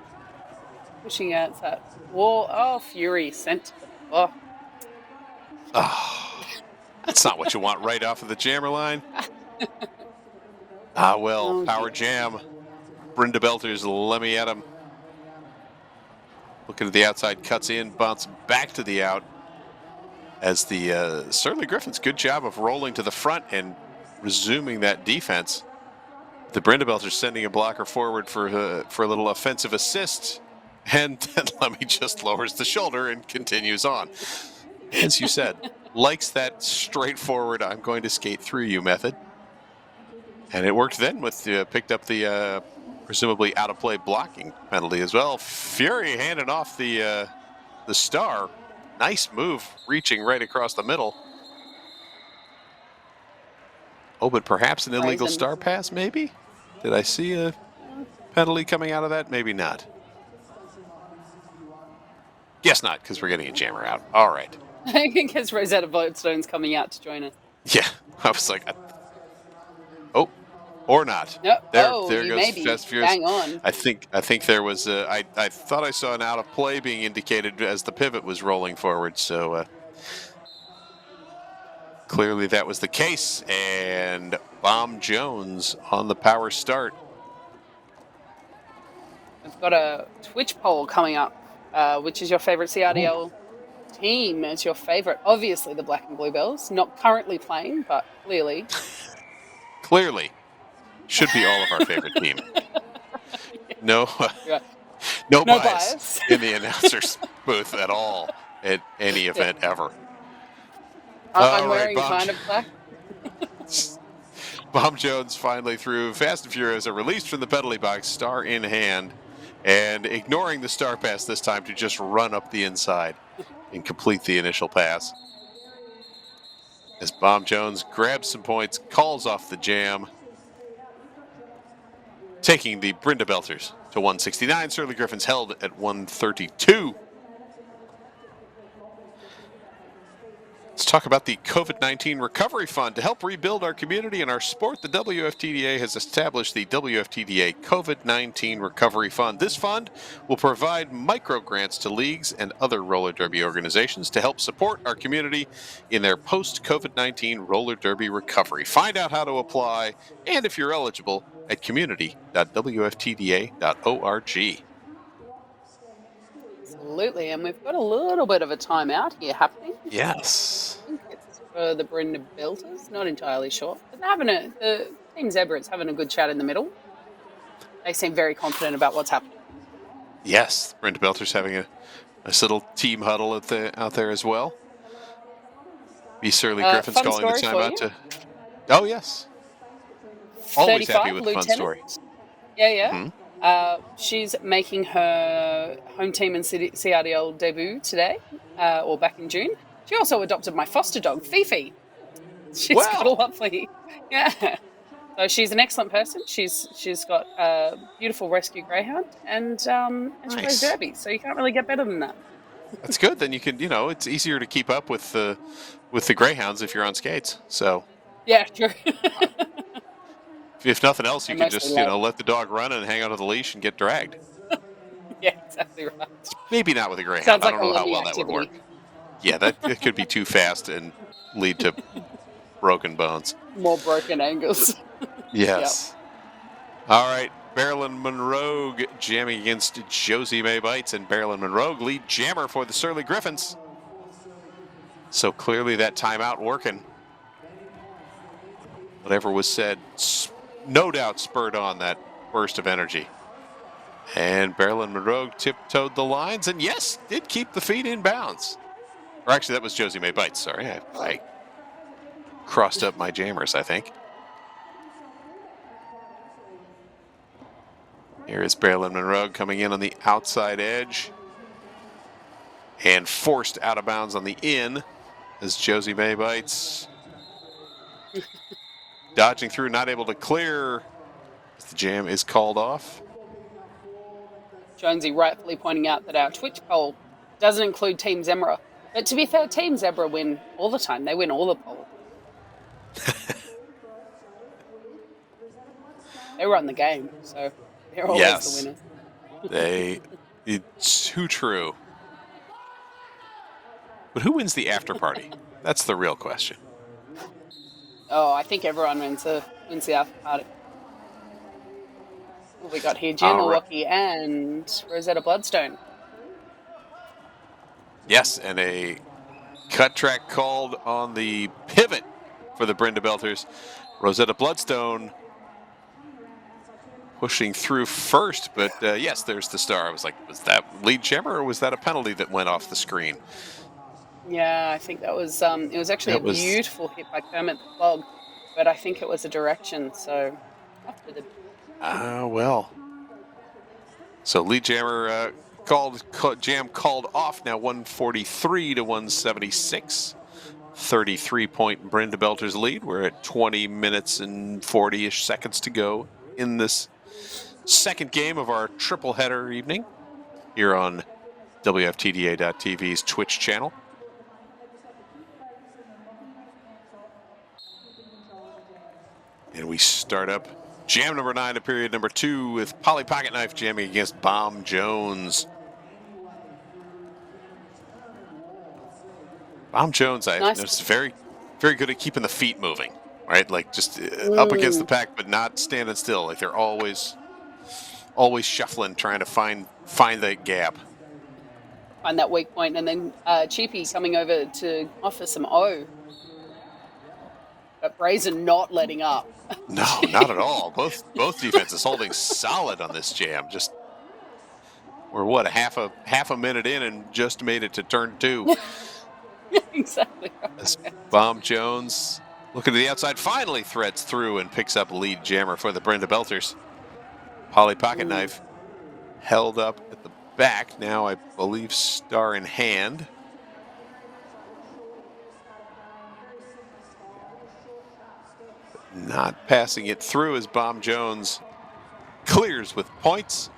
pushing out that wall. Oh, Fury sent to the block. Oh, that's not what you want right off of the jammer line. Ah, well, Oh, power dear. jam. Brenda Belters, Lemmy Adam. Looking at the outside, cuts in, bounce back to the out. As the Surly Griffins, good job of rolling to the front and resuming that defense. The Brenda Belters sending a blocker forward for a little offensive assist. And then Lemmy just lowers the shoulder and continues on. As you said, likes that straightforward, I'm going to skate through you method. And it worked then with picked up the presumably out of play blocking penalty as well. Fury handing off the star. Nice move, reaching right across the middle. Oh, but perhaps an illegal star pass, maybe? Did I see a penalty coming out of that? Maybe not. Guess not, because we're getting a jammer out. All right. I guess Rosetta Bloodstone's coming out to join us. Yeah, I was like, oh, or not. Yep. There you goes may be. Fast Furious. Bang on. I think there was. I thought I saw an out of play being indicated as the pivot was rolling forward. So clearly that was the case. And Bomb Jones on the power start. We've got a Twitch poll coming up. Which is your favorite CRDL team? As your favorite, obviously the Black and Bluebells. Not currently playing, but clearly. Clearly, should be all of our favorite team. No, Right. no No bias bias. in the announcer's booth at all at any event ever. I'm All wearing right, kind of black. Bomb Jones finally through. Fast and Furious are released from the penalty box, star in hand, and ignoring the star pass this time to just run up the inside and complete the initial pass. As Bomb Jones grabs some points, calls off the jam, taking the Brenda Belters to 169. Surly Griffins held at 132. Let's talk about the COVID-19 Recovery Fund. To help rebuild our community and our sport, the WFTDA has established the WFTDA COVID-19 Recovery Fund. This fund will provide micro grants to leagues and other roller derby organizations to help support our community in their post-COVID-19 roller derby recovery. Find out how to apply and if you're eligible at community.wftda.org. Absolutely, and we've got a little bit of a timeout here happening. Yes. I think it's for the Brenda Belters, not entirely sure. But they're having the Team Zebra's having a good chat in the middle. They seem very confident about what's happening. Yes, Brenda Belter's having a nice little team huddle out there as well. B. Surly Griffin's fun calling the story time for out you. to. Oh, yes. Always 35, happy with a fun Lieutenant. story. Yeah. Mhm. She's making her home team and CRDL debut today, or back in June. She also adopted my foster dog, Fifi. She's got a Wow. lovely, yeah. So she's an excellent person. She's got a beautiful rescue greyhound, and she plays Nice. derby. So you can't really get better than that. That's good. Then you can, it's easier to keep up with the greyhounds if you're on skates. So Yeah, true. if nothing else, you I can mostly just love- let the dog run and hang onto the leash and get dragged. Yeah, exactly right. Maybe not with a greyhound. Sounds I like don't a know how living well that would work. activity. Yeah, it could be too fast and lead to broken bones. More broken angles. Yes. All right. Marilyn Monroe jamming against Josie May Bites, and Marilyn Monroe lead jammer for the Surly Griffins. So clearly that timeout working. Whatever was said, no doubt spurred on that burst of energy. And Marilyn Monroe tiptoed the lines, and yes, did keep the feet in bounds. Or actually, that was Josie May Bites. Sorry, I crossed up my jammers, I think. Here is Marilyn Monroe coming in on the outside edge and forced out of bounds on the in as Josie May Bites dodging through, not able to clear as the jam is called off. Jonesy rightfully pointing out that our Twitch poll doesn't include Team Zebra. But to be fair, Team Zebra win all the time. They win all the polls. They run the game, so they're always Yes. the winners. It's too true. But who wins the after party? That's the real question. Oh, I think everyone wins the after party. What we got here? Jen All right. Milwaukee and Rosetta Bloodstone. Yes, and a cut track called on the pivot for the Brenda Belters. Rosetta Bloodstone pushing through first, but yes, there's the star. I was like, was that lead jammer or was that a penalty that went off the screen? Yeah, I think that was it was actually That a was- beautiful hit by Kermit the Frog, but I think it was a direction, so after the Well. So lead jammer jam called off now 143 to 176. 33-point Brenda Belters lead. We're at 20 minutes and 40-ish seconds to go in this second game of our triple header evening here on WFTDA.TV's Twitch channel. And we start up jam number 9 to period number 2 with Polly Pocketknife jamming against Bomb Jones. Bomb Jones, I've Nice. noticed, very, very good at keeping the feet moving, right? Like just up against the pack, but not standing still. Like they're always shuffling, trying to find that gap. find that weak point, and then Cheapy coming over to offer some O. But Brazen not letting up. No, not at all. Both defenses holding solid on this jam. Just we're what half a minute in and just made it to turn 2. Exactly. As Bomb Jones looking to the outside, finally threads through and picks up a lead jammer for the Brenda Belters. Polly Pocketknife held up at the back. Now I believe star in hand. Not passing it through as Bomb Jones clears with points.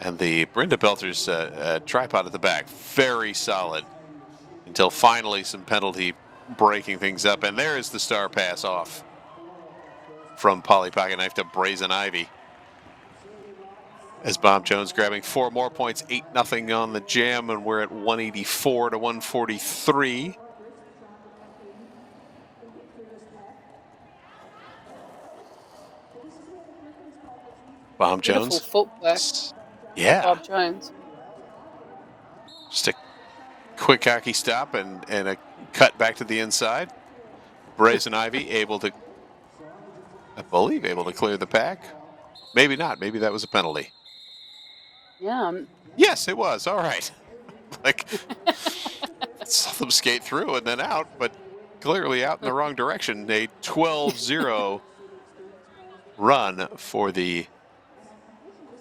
And the Brenda Belters tripod at the back, very solid until finally some penalty breaking things up. And there is the star pass off from Polly Pocket Knife to Brazen Ivy. As Bob Jones grabbing 4 more points, 8-0 on the jam, and we're at 184 to 143. Bob Beautiful Jones. footwork. Yeah. Bob Jones. Just a quick hockey stop and a cut back to the inside. Brazen Ivy able to, I believe, able to clear the pack. Maybe not. Maybe that was a penalty. Yeah. Yes, it was. All right. Like, saw them skate through and then out, but clearly out in the wrong direction. A 12-0 run for the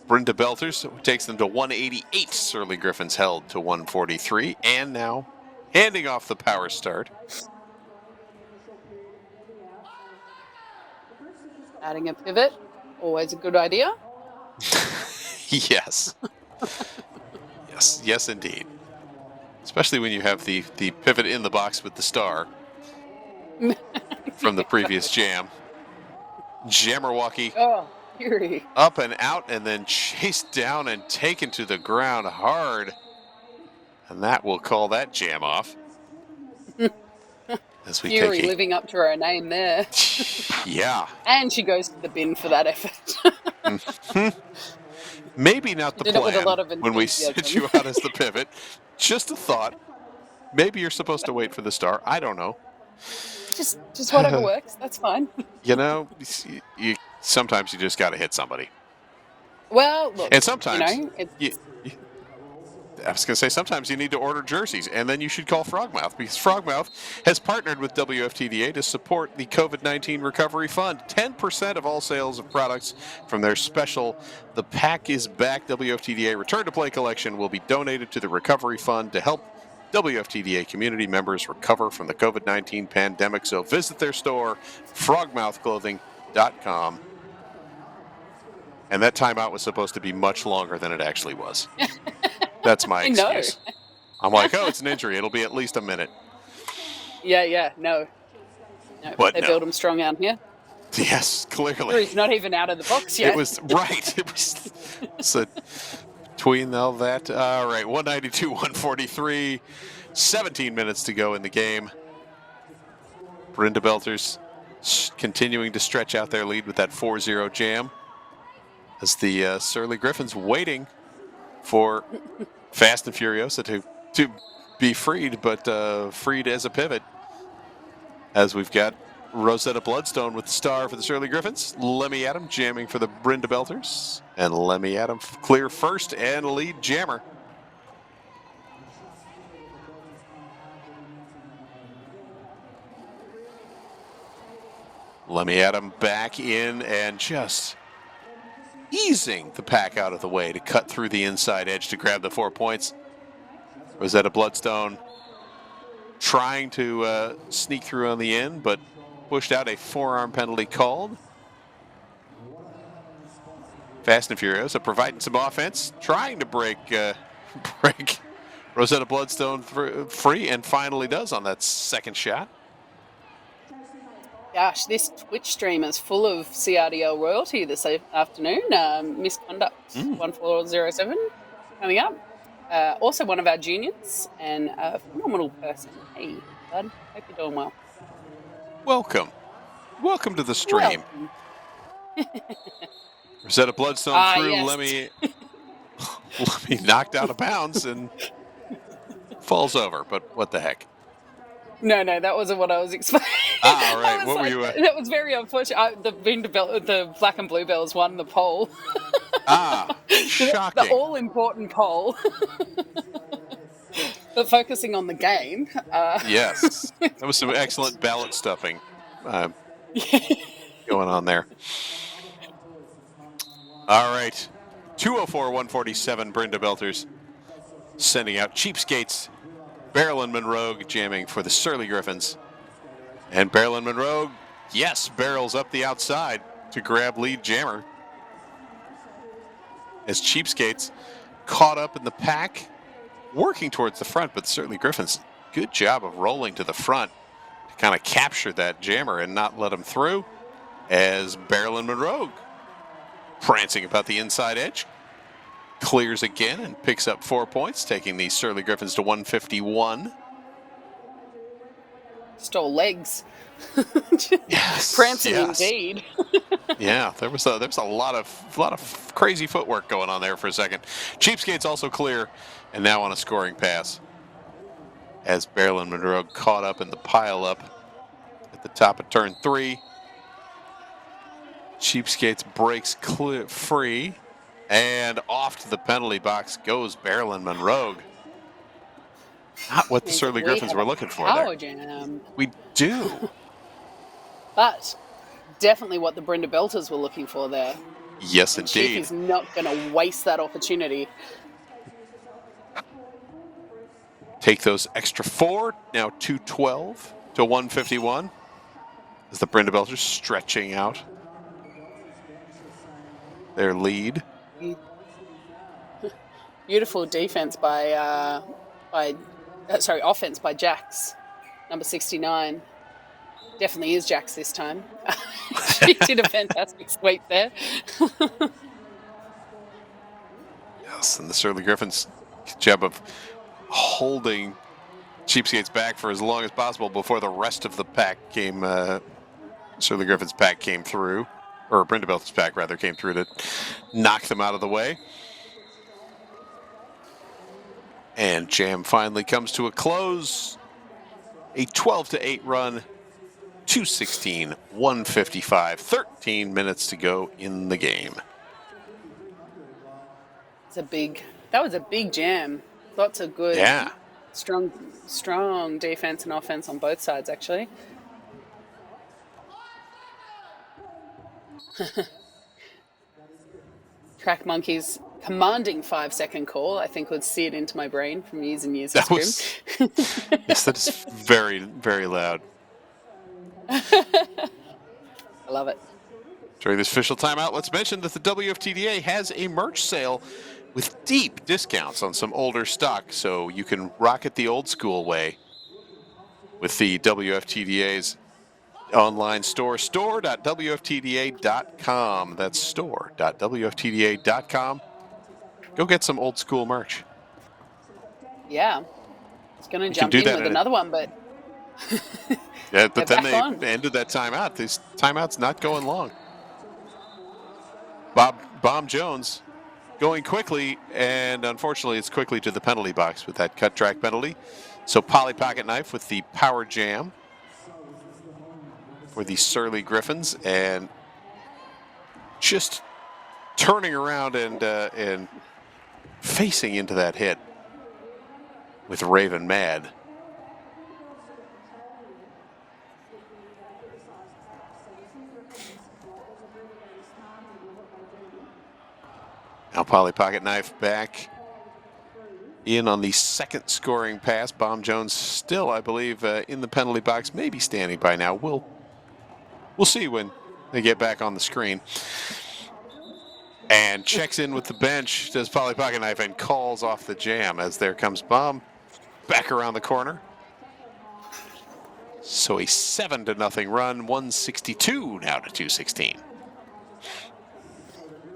Brynda Belters takes them to 188. Surly Griffins held to 143. And now handing off the power start. Adding a pivot, always a good idea. Yes. Yes, indeed. Especially when you have the pivot in the box with the star from the previous jam. Jammerwalkie Oh, Fury. up and out and then chased down and taken to the ground hard. And that will call that jam off. As we Fury take a, living up to her name there. yeah. And she goes to the bin for that effort. Maybe not the Did it with a plan lot of when we enthusiasm. set you out as the pivot. Just a thought. Maybe you're supposed to wait for the star. I don't know. just whatever works. That's fine. You know, sometimes you just got to hit somebody. Well, look, And sometimes, you know, it's, I was going to say, sometimes you need to order jerseys, and then you should call Frogmouth, because Frogmouth has partnered with WFTDA to support the COVID-19 Recovery Fund. 10% of all sales of products from their special The Pack is Back WFTDA Return to Play collection will be donated to the Recovery Fund to help WFTDA community members recover from the COVID-19 pandemic. So visit their store, frogmouthclothing.com. And that timeout was supposed to be much longer than it actually was. That's my I know. excuse. I'm like, oh, it's an injury. It'll be at least a minute. yeah, no. But they no. build them strong out here. Yes, clearly. He's not even out of the box yet. It was right. It was so between all that. All right, 192, 143. 17 minutes to go in the game. Brynda Belters continuing to stretch out their lead with that 4-0 jam. As the Surly Griffins waiting for Fast and Furiosa to be freed, but freed as a pivot. As we've got Rosetta Bloodstone with the star for the Surly Griffins. Lemmy Adam jamming for the Brynda Belters. And Lemmy Adam clear first and lead jammer. Lemmy Adam back in and just easing the pack out of the way to cut through the inside edge to grab the 4 points. Rosetta Bloodstone trying to sneak through on the end, but pushed out a forearm penalty called. Fast and Furiosa providing some offense, trying to break Rosetta Bloodstone free, and finally does on that second shot. Gosh, this Twitch stream is full of CRDL royalty this afternoon. Misconduct 1407 coming up. Also one of our juniors and a phenomenal person. Hey, bud. Hope you're doing well. Welcome to the stream. Welcome. Rosetta Bloodstone through yes. Lemmy knocked out of bounds and falls over, but what the heck. No, that wasn't what I was expecting. Ah, all right. What were you? That was very unfortunate. The Black and Blue Bells won the poll. Shocking. The all-important poll. But focusing on the game. Yes. That was some excellent ballot stuffing going on there. All right. 204-147, Brynda Belters sending out Cheapskates. Beryl and Monroe jamming for the Surly Griffins. And Beryl and Monroe, yes, barrels up the outside to grab lead jammer. As Cheapskates caught up in the pack, working towards the front, but Surly Griffins good job of rolling to the front to kind of capture that jammer and not let him through, as Marilyn Monroe, prancing about the inside edge, clears again and picks up 4 points, taking the Surly Griffins to 151. Stole legs. Yes, Prancing yes. indeed. Yeah, there was a lot of crazy footwork going on there for a second. Cheapskates also clear, and now on a scoring pass, as Marilyn Monroe caught up in the pile up at the top of turn 3. Cheapskates breaks clear free, and off to the penalty box goes Marilyn Monroe. Not what the Means Surly we Griffins have were a looking for power there. jam. We do. But definitely what the Brenda Belters were looking for there. Yes, And Chief indeed. is not going to waste that opportunity. Take those extra 4, now 212 to 151. As the Brenda Belters stretching out their lead. Beautiful defense offense by Jax, number 69. Definitely is Jax this time. She did a fantastic sweep there. Yes, and the Surly Griffins' job of holding Cheapskates back for as long as possible before the rest of the pack came, Surly Griffins' pack came through, or Brenda Belters' pack rather came through to knock them out of the way. And jam finally comes to a close. A 12-8 run, 216, 155, 13 minutes to go in the game. That was a big jam. Lots of good, Yeah. strong defense and offense on both sides, actually. Track Monkeys commanding 5-second call, I think, would seared into my brain from years and years of That Scrim. Yes, that is very, very loud. I love it. During this official timeout, let's mention that the WFTDA has a merch sale with deep discounts on some older stock, so you can rock it the old school way with the WFTDA's online store, store.wftda.com. That's store.wftda.com. Go get some old school merch. Yeah. It's going to You can jump do in that with in another one, but Yeah, but then back they on. ended that timeout. This timeout's not going long. Bomb Jones going quickly, and unfortunately it's quickly to the penalty box with that cut track penalty. So Polly Pocket Knife with the power jam for the Surly Griffins, and just turning around and facing into that hit with Raven Mad. Now Polly Pocket Knife back in on the second scoring pass. Bomb Jones still, I believe, in the penalty box, maybe standing by now. We'll see when they get back on the screen. And checks in with the bench, does Polly Pocket Knife, and calls off the jam as there comes Bomb back around the corner. So a 7-0 run, 162 now to 216.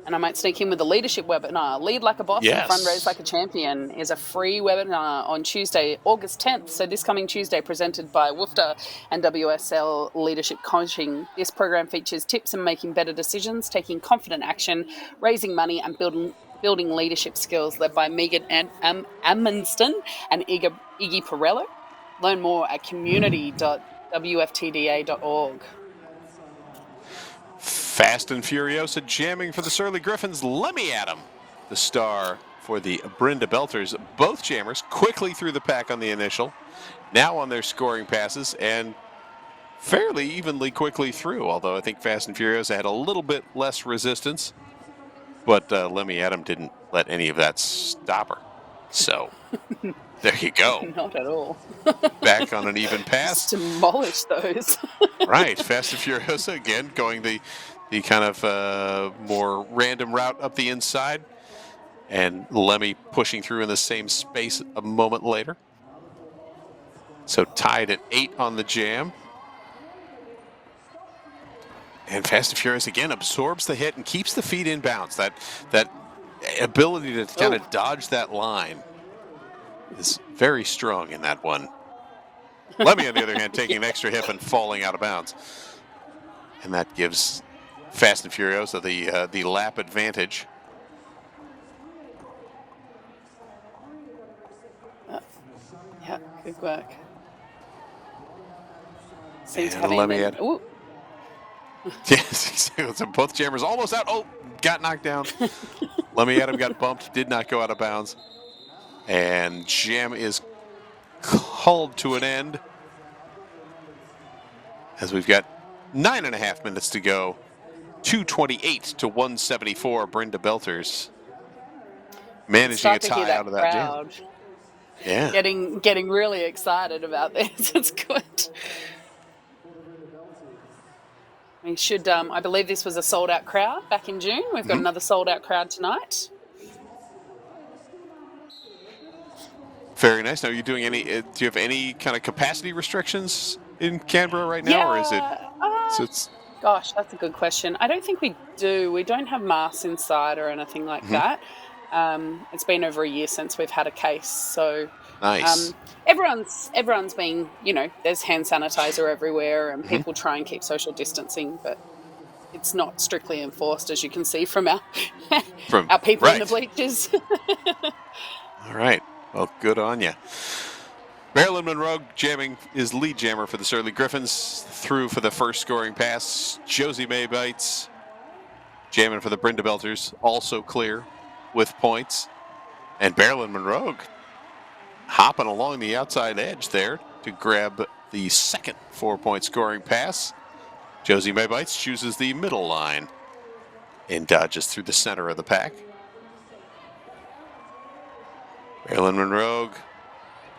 And I might sneak in with the leadership webinar. Lead Like a Boss Yes. and Fundraise Like a Champion is a free webinar on Tuesday, August 10th. So this coming Tuesday, presented by WFTA and WSL Leadership Coaching. This program features tips on making better decisions, taking confident action, raising money, and building leadership skills, led by Megan Amundsen and Iggy Perello. Learn more at community.wftda.org. Fast and Furiosa jamming for the Surly Griffins. Lemmy Adam, the star for the Brenda Belters. Both jammers quickly through the pack on the initial, now on their scoring passes, and fairly evenly quickly through, although I think Fast and Furiosa had a little bit less resistance, but Lemmy Adam didn't let any of that stop her. So there you go. Not at all. Back on an even pass. Just demolish those. Right, Fast and Furiosa again going the kind of more random route up the inside, and Lemmy pushing through in the same space a moment later. So tied at 8 on the jam. And Fast and Furious again absorbs the hit and keeps the feet in bounds. That ability to kind of dodge that line is very strong in that one. Lemmy, on the other hand, taking an extra hip and falling out of bounds. And that gives Fast and Furiosa the lap advantage. Yeah, good work. Seems And having Lemmy been- had- Ooh. Yes, so both jammers almost out. Oh, got knocked down. Lemmy Adam got bumped, did not go out of bounds. And jam is called to an end. As we've got 9.5 minutes to go. 228 to 174. Brenda Belters managing a Start to hear tie that out of that jam. crowd Yeah. getting really excited about this. It's good. We should. I believe this was a sold-out crowd back in June. We've got another sold-out crowd tonight. Very nice. Now, are you doing any? Do you have any kind of capacity restrictions in Canberra right now, or is it? So it's Gosh, that's a good question. I don't think we do. We don't have masks inside or anything like that. It's been over a year since we've had a case, so nice. everyone's been, there's hand sanitizer everywhere, and people try and keep social distancing, but it's not strictly enforced, as you can see from our our people in the bleachers. All right. Well, good on you. Marilyn Monroe jamming is lead jammer for the Surly Griffins. Through for the first scoring pass. Josie May Bites jamming for the Brenda Belters. Also clear with points. And Marilyn Monroe hopping along the outside edge there to grab the second 4-point scoring pass. Josie May Bites chooses the middle line and dodges through the center of the pack. Marilyn Monroe,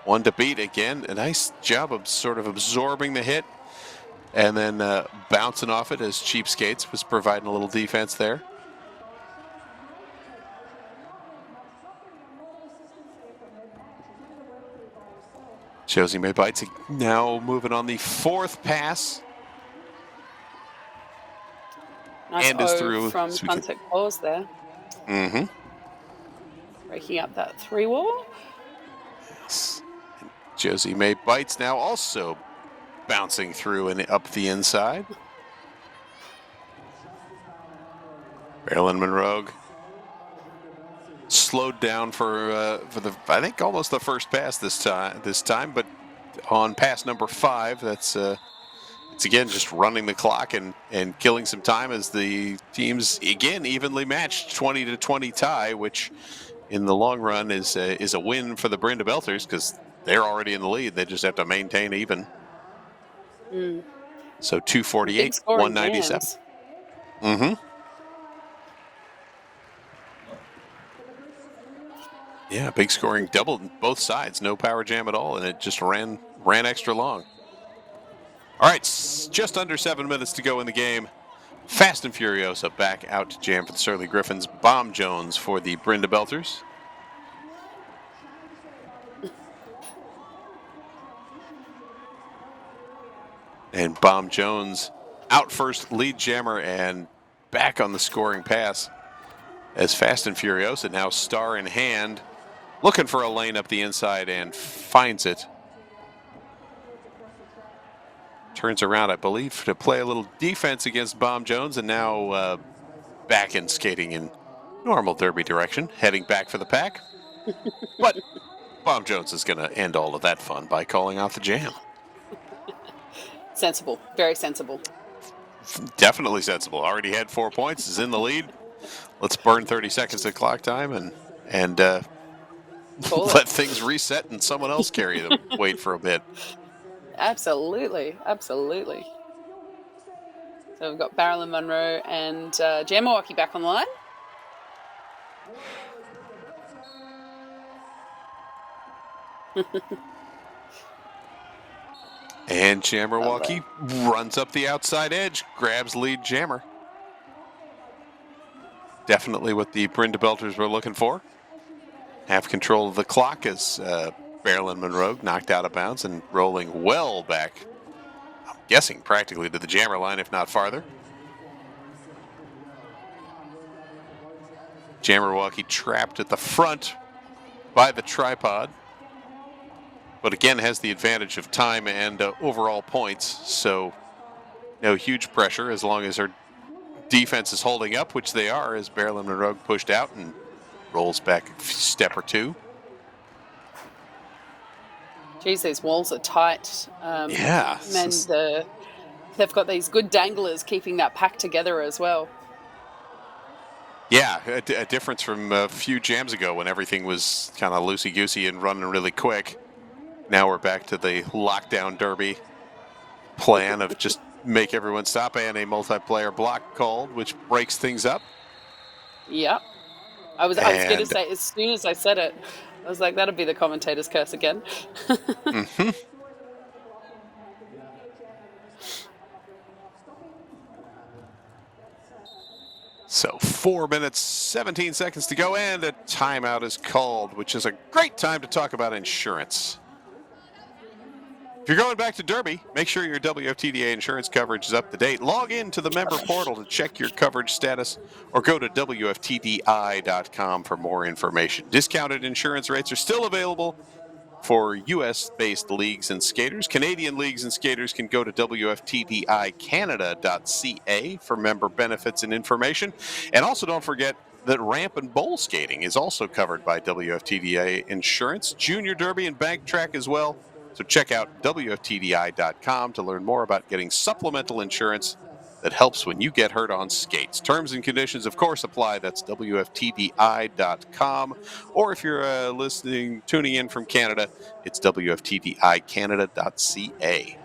one to beat again. A nice job of sort of absorbing the hit and then bouncing off it as Cheapskates was providing a little defense there. Josie May Bites now moving on the fourth pass. Nice and is through from Sunset Claws there. Breaking up that 3 wall. Yes. And Josie May Bites now also bouncing through and up the inside. Marilyn Monroe slowed down for the, I think, almost the first pass this time, but on pass number 5, that's it's again just running the clock and killing some time as the teams again evenly matched, 20-20 tie, which in the long run is a win for the Brenda Belters because they're already in the lead. They just have to maintain even. So 248, 197. Yeah, big scoring, doubled both sides, no power jam at all, and it just ran extra long. All right, just under 7 minutes to go in the game. Fast and Furiosa back out to jam for the Surly Griffins. Bomb Jones for the Brenda Belters. And Bomb Jones out first, lead jammer, and back on the scoring pass as Fast and Furiosa now star in hand, looking for a lane up the inside and finds it. Turns around, I believe, to play a little defense against Bomb Jones, and now back in skating in normal derby direction, heading back for the pack. But Bomb Jones is going to end all of that fun by calling out the jam. Sensible. Very sensible. Definitely sensible. Already had 4 points, is in the lead. Let's burn 30 seconds of clock time and let things reset and someone else carry the weight for a bit. Absolutely. Absolutely. So we've got Marilyn Monroe and Jam Milwaukee back on the line. And Jammerwalkie runs up the outside edge, grabs lead jammer. Definitely what the Brenda Belters were looking for. Have control of the clock as Marilyn Monroe knocked out of bounds and rolling well back, I'm guessing practically to the jammer line, if not farther. Jammerwocky trapped at the front by the tripod, but again has the advantage of time and overall points, so no huge pressure as long as her defense is holding up, which they are, as Marilyn Monroe pushed out and rolls back a step or two. Geez, these walls are tight. Yeah. And they've got these good danglers keeping that pack together as well. Yeah, a difference from a few jams ago when everything was kind of loosey-goosey and running really quick. Now we're back to the lockdown derby plan of just make everyone stop and a multiplayer block called, which breaks things up. Yep. I was going to say, as soon as I said it, I was like, that'll be the commentator's curse again. Mm-hmm. So 4 minutes, 17 seconds to go, and a timeout is called, which is a great time to talk about insurance. If you're going back to Derby, make sure your WFTDA insurance coverage is up to date. Log in to the member portal to check your coverage status, or go to WFTDI.com for more information. Discounted insurance rates are still available for U.S.-based leagues and skaters. Canadian leagues and skaters can go to WFTDICanada.ca for member benefits and information. And also don't forget that ramp and bowl skating is also covered by WFTDI insurance. Junior Derby and bank track as well. So check out WFTDI.com to learn more about getting supplemental insurance that helps when you get hurt on skates. Terms and conditions, of course, apply. That's WFTDI.com. Or if you're tuning in from Canada, it's WFTDICanada.ca.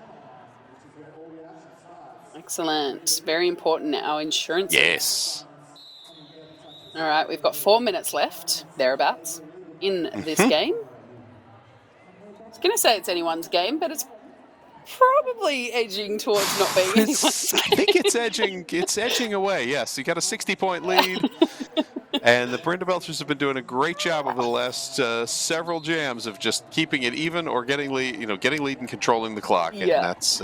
Excellent. Very important, our insurance. Yes. All right, we've got 4 minutes left, thereabouts, in this game. I was going to say it's anyone's game, but it's probably edging towards not being anyone's game. I think it's edging away, yes. You got a 60-point lead, and the Brynda Belters have been doing a great job over the last several jams of just keeping it even or getting lead and controlling the clock. Yeah. And that's...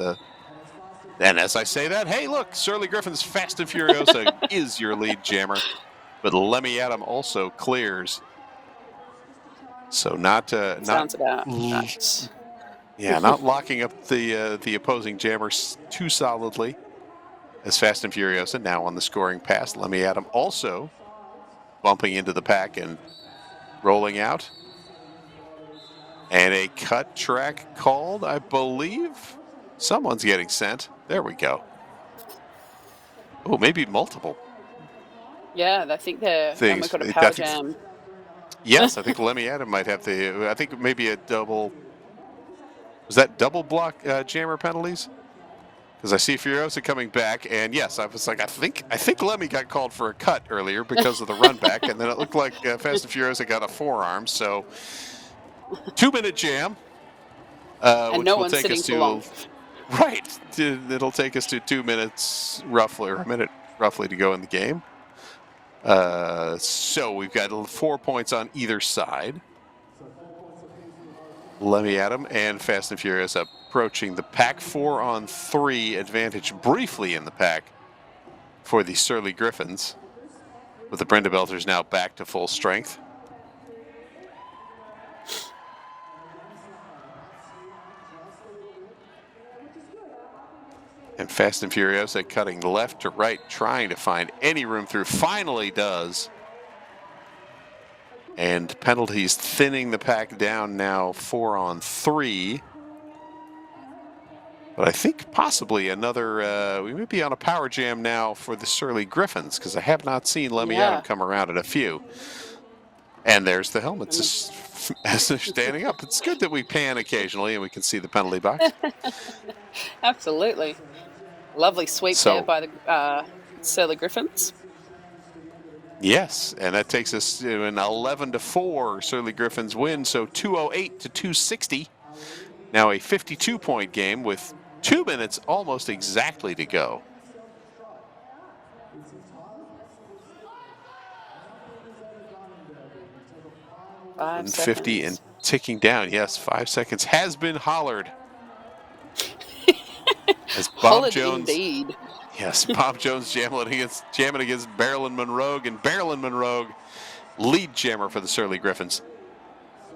and as I say that, hey, look, Surly Griffin's Fast and Furiosa is your lead jammer. But Lemmy Adam also clears. So Sounds about right. Yeah, not locking up the opposing jammers too solidly. As Fast and Furiosa now on the scoring pass. Lemmy Adam also bumping into the pack and rolling out. And a cut track called, I believe. Someone's getting sent. There we go. Oh, maybe multiple. Yeah, I think they've got a power jam. Yes, I think Lemmy Adam might have I think maybe a double. Was that double block jammer penalties? Because I see Furiosa coming back, and yes, I was like, I think Lemmy got called for a cut earlier because of the run back, and then it looked like Fast and Furiosa got a forearm. So 2-minute jam, And which no will one's take sitting us for long. Right. It'll take us to 2 minutes roughly, or a minute roughly to go in the game. So we've got 4 points on either side. Lemmy Adam and Fast and Furious approaching the pack. 4-on-3 advantage briefly in the pack for the Surly Griffins, with the Brynda Belters now back to full strength. And Fast and Furiosa cutting left to right, trying to find any room through. Finally does. And penalties thinning the pack down now 4-on-3. But I think possibly another, we may be on a power jam now for the Surly Griffins, because I have not seen Lemmy Adam come around at a few. And there's the helmets as they're standing up. It's good that we pan occasionally and we can see the penalty box. Absolutely. Lovely sweep there by the Surly Griffins. Yes, and that takes us to an 11-4 Surly Griffins win, so 208 to 260. Now a 52-point game with 2 minutes almost exactly to go. Five 50 and ticking down. Yes, 5 seconds has been hollered. As Bob Hollered Jones, indeed. yes, Bob Jones jamming against Barrelin Monroe, and Barrelin Monroe, lead jammer for the Surly Griffins.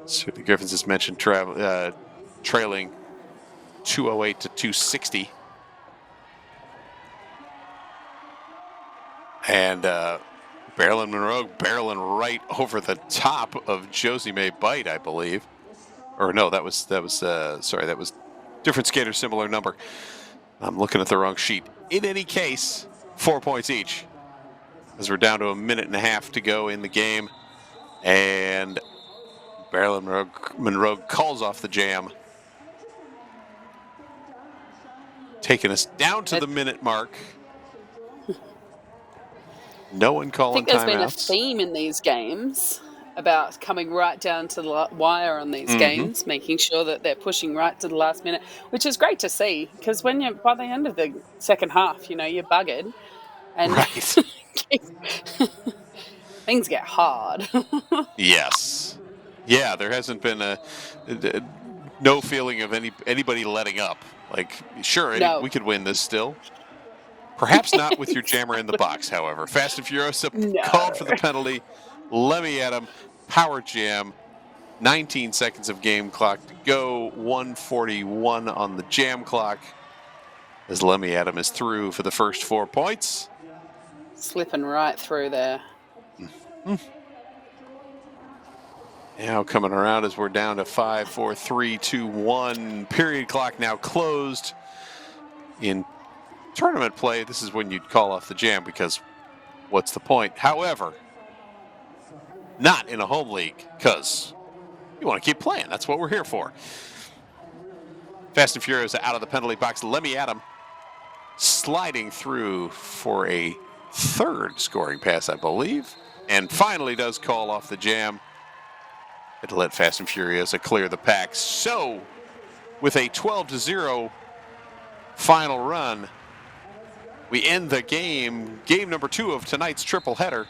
Surly Griffins, as mentioned, trailing 208 to 260. And Barrelin Monroe barreling right over the top of Josie May Bite, I believe. Or no, that was different skater, similar number. I'm looking at the wrong sheet. In any case, 4 points each, as we're down to a minute and a half to go in the game. And Barrelin Monroe calls off the jam, taking us down to the minute mark. No one I calling think there's been a timeouts. theme in these games about coming right down to the wire on these games, making sure that they're pushing right to the last minute, which is great to see, because when you're by the end of the second half, you're buggered, and Right. things get hard. Yes. Yeah, there hasn't been no feeling of anybody letting up. Like, sure, No. we could win this still. Perhaps not with your jammer in the box, however. Fast and Furiosa called for the penalty. Lemmy Adam, power jam. 19 seconds of game clock to go. 1:41 on the jam clock, as Lemmy Adam is through for the first 4 points. Slipping right through there. Now coming around as we're down to 5, 4, 3, 2, 1. Period clock now closed. In tournament play, this is when you'd call off the jam, because what's the point? However, not in a home league, because you want to keep playing. That's what we're here for. Fast and Furious out of the penalty box. Lemmy Adam sliding through for a third scoring pass, I believe, and finally does call off the jam. Had to let Fast and Furiosa clear the pack. So, with a 12-0 final run, we end the game number 2 of tonight's triple header,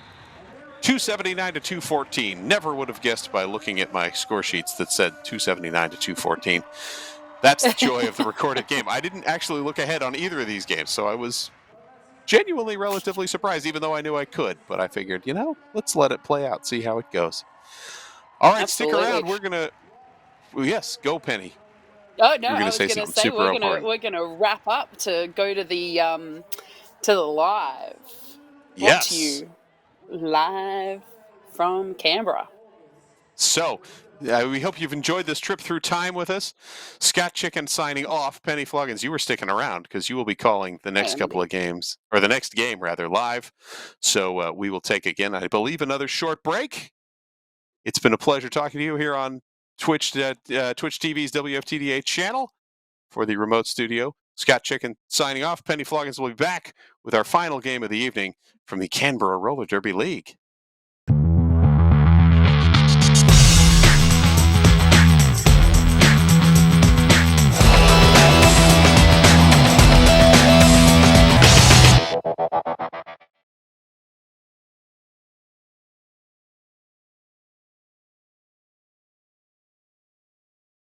279 to 214. Never would have guessed by looking at my score sheets that said 279 to 214. That's the joy of the recorded game. I didn't actually look ahead on either of these games, so I was genuinely relatively surprised, even though I knew I could. But I figured, let's let it play out, see how it goes. All right, Absolutely. Stick around. We're going to... Yes, go Penny. Oh, no, I was going to say we're gonna wrap up to go to the live. Yes. Brought to you live from Canberra. So, we hope you've enjoyed this trip through time with us. Scott Chicken signing off. Penny Floggins, you were sticking around because you will be calling the next couple of games, or the next game rather, live. So we will take, again, I believe, another short break. It's been a pleasure talking to you here on Twitch TV's WFTDA channel for the remote studio. Scott Chicken signing off. Penny Floggins will be back with our final game of the evening from the Canberra Roller Derby League.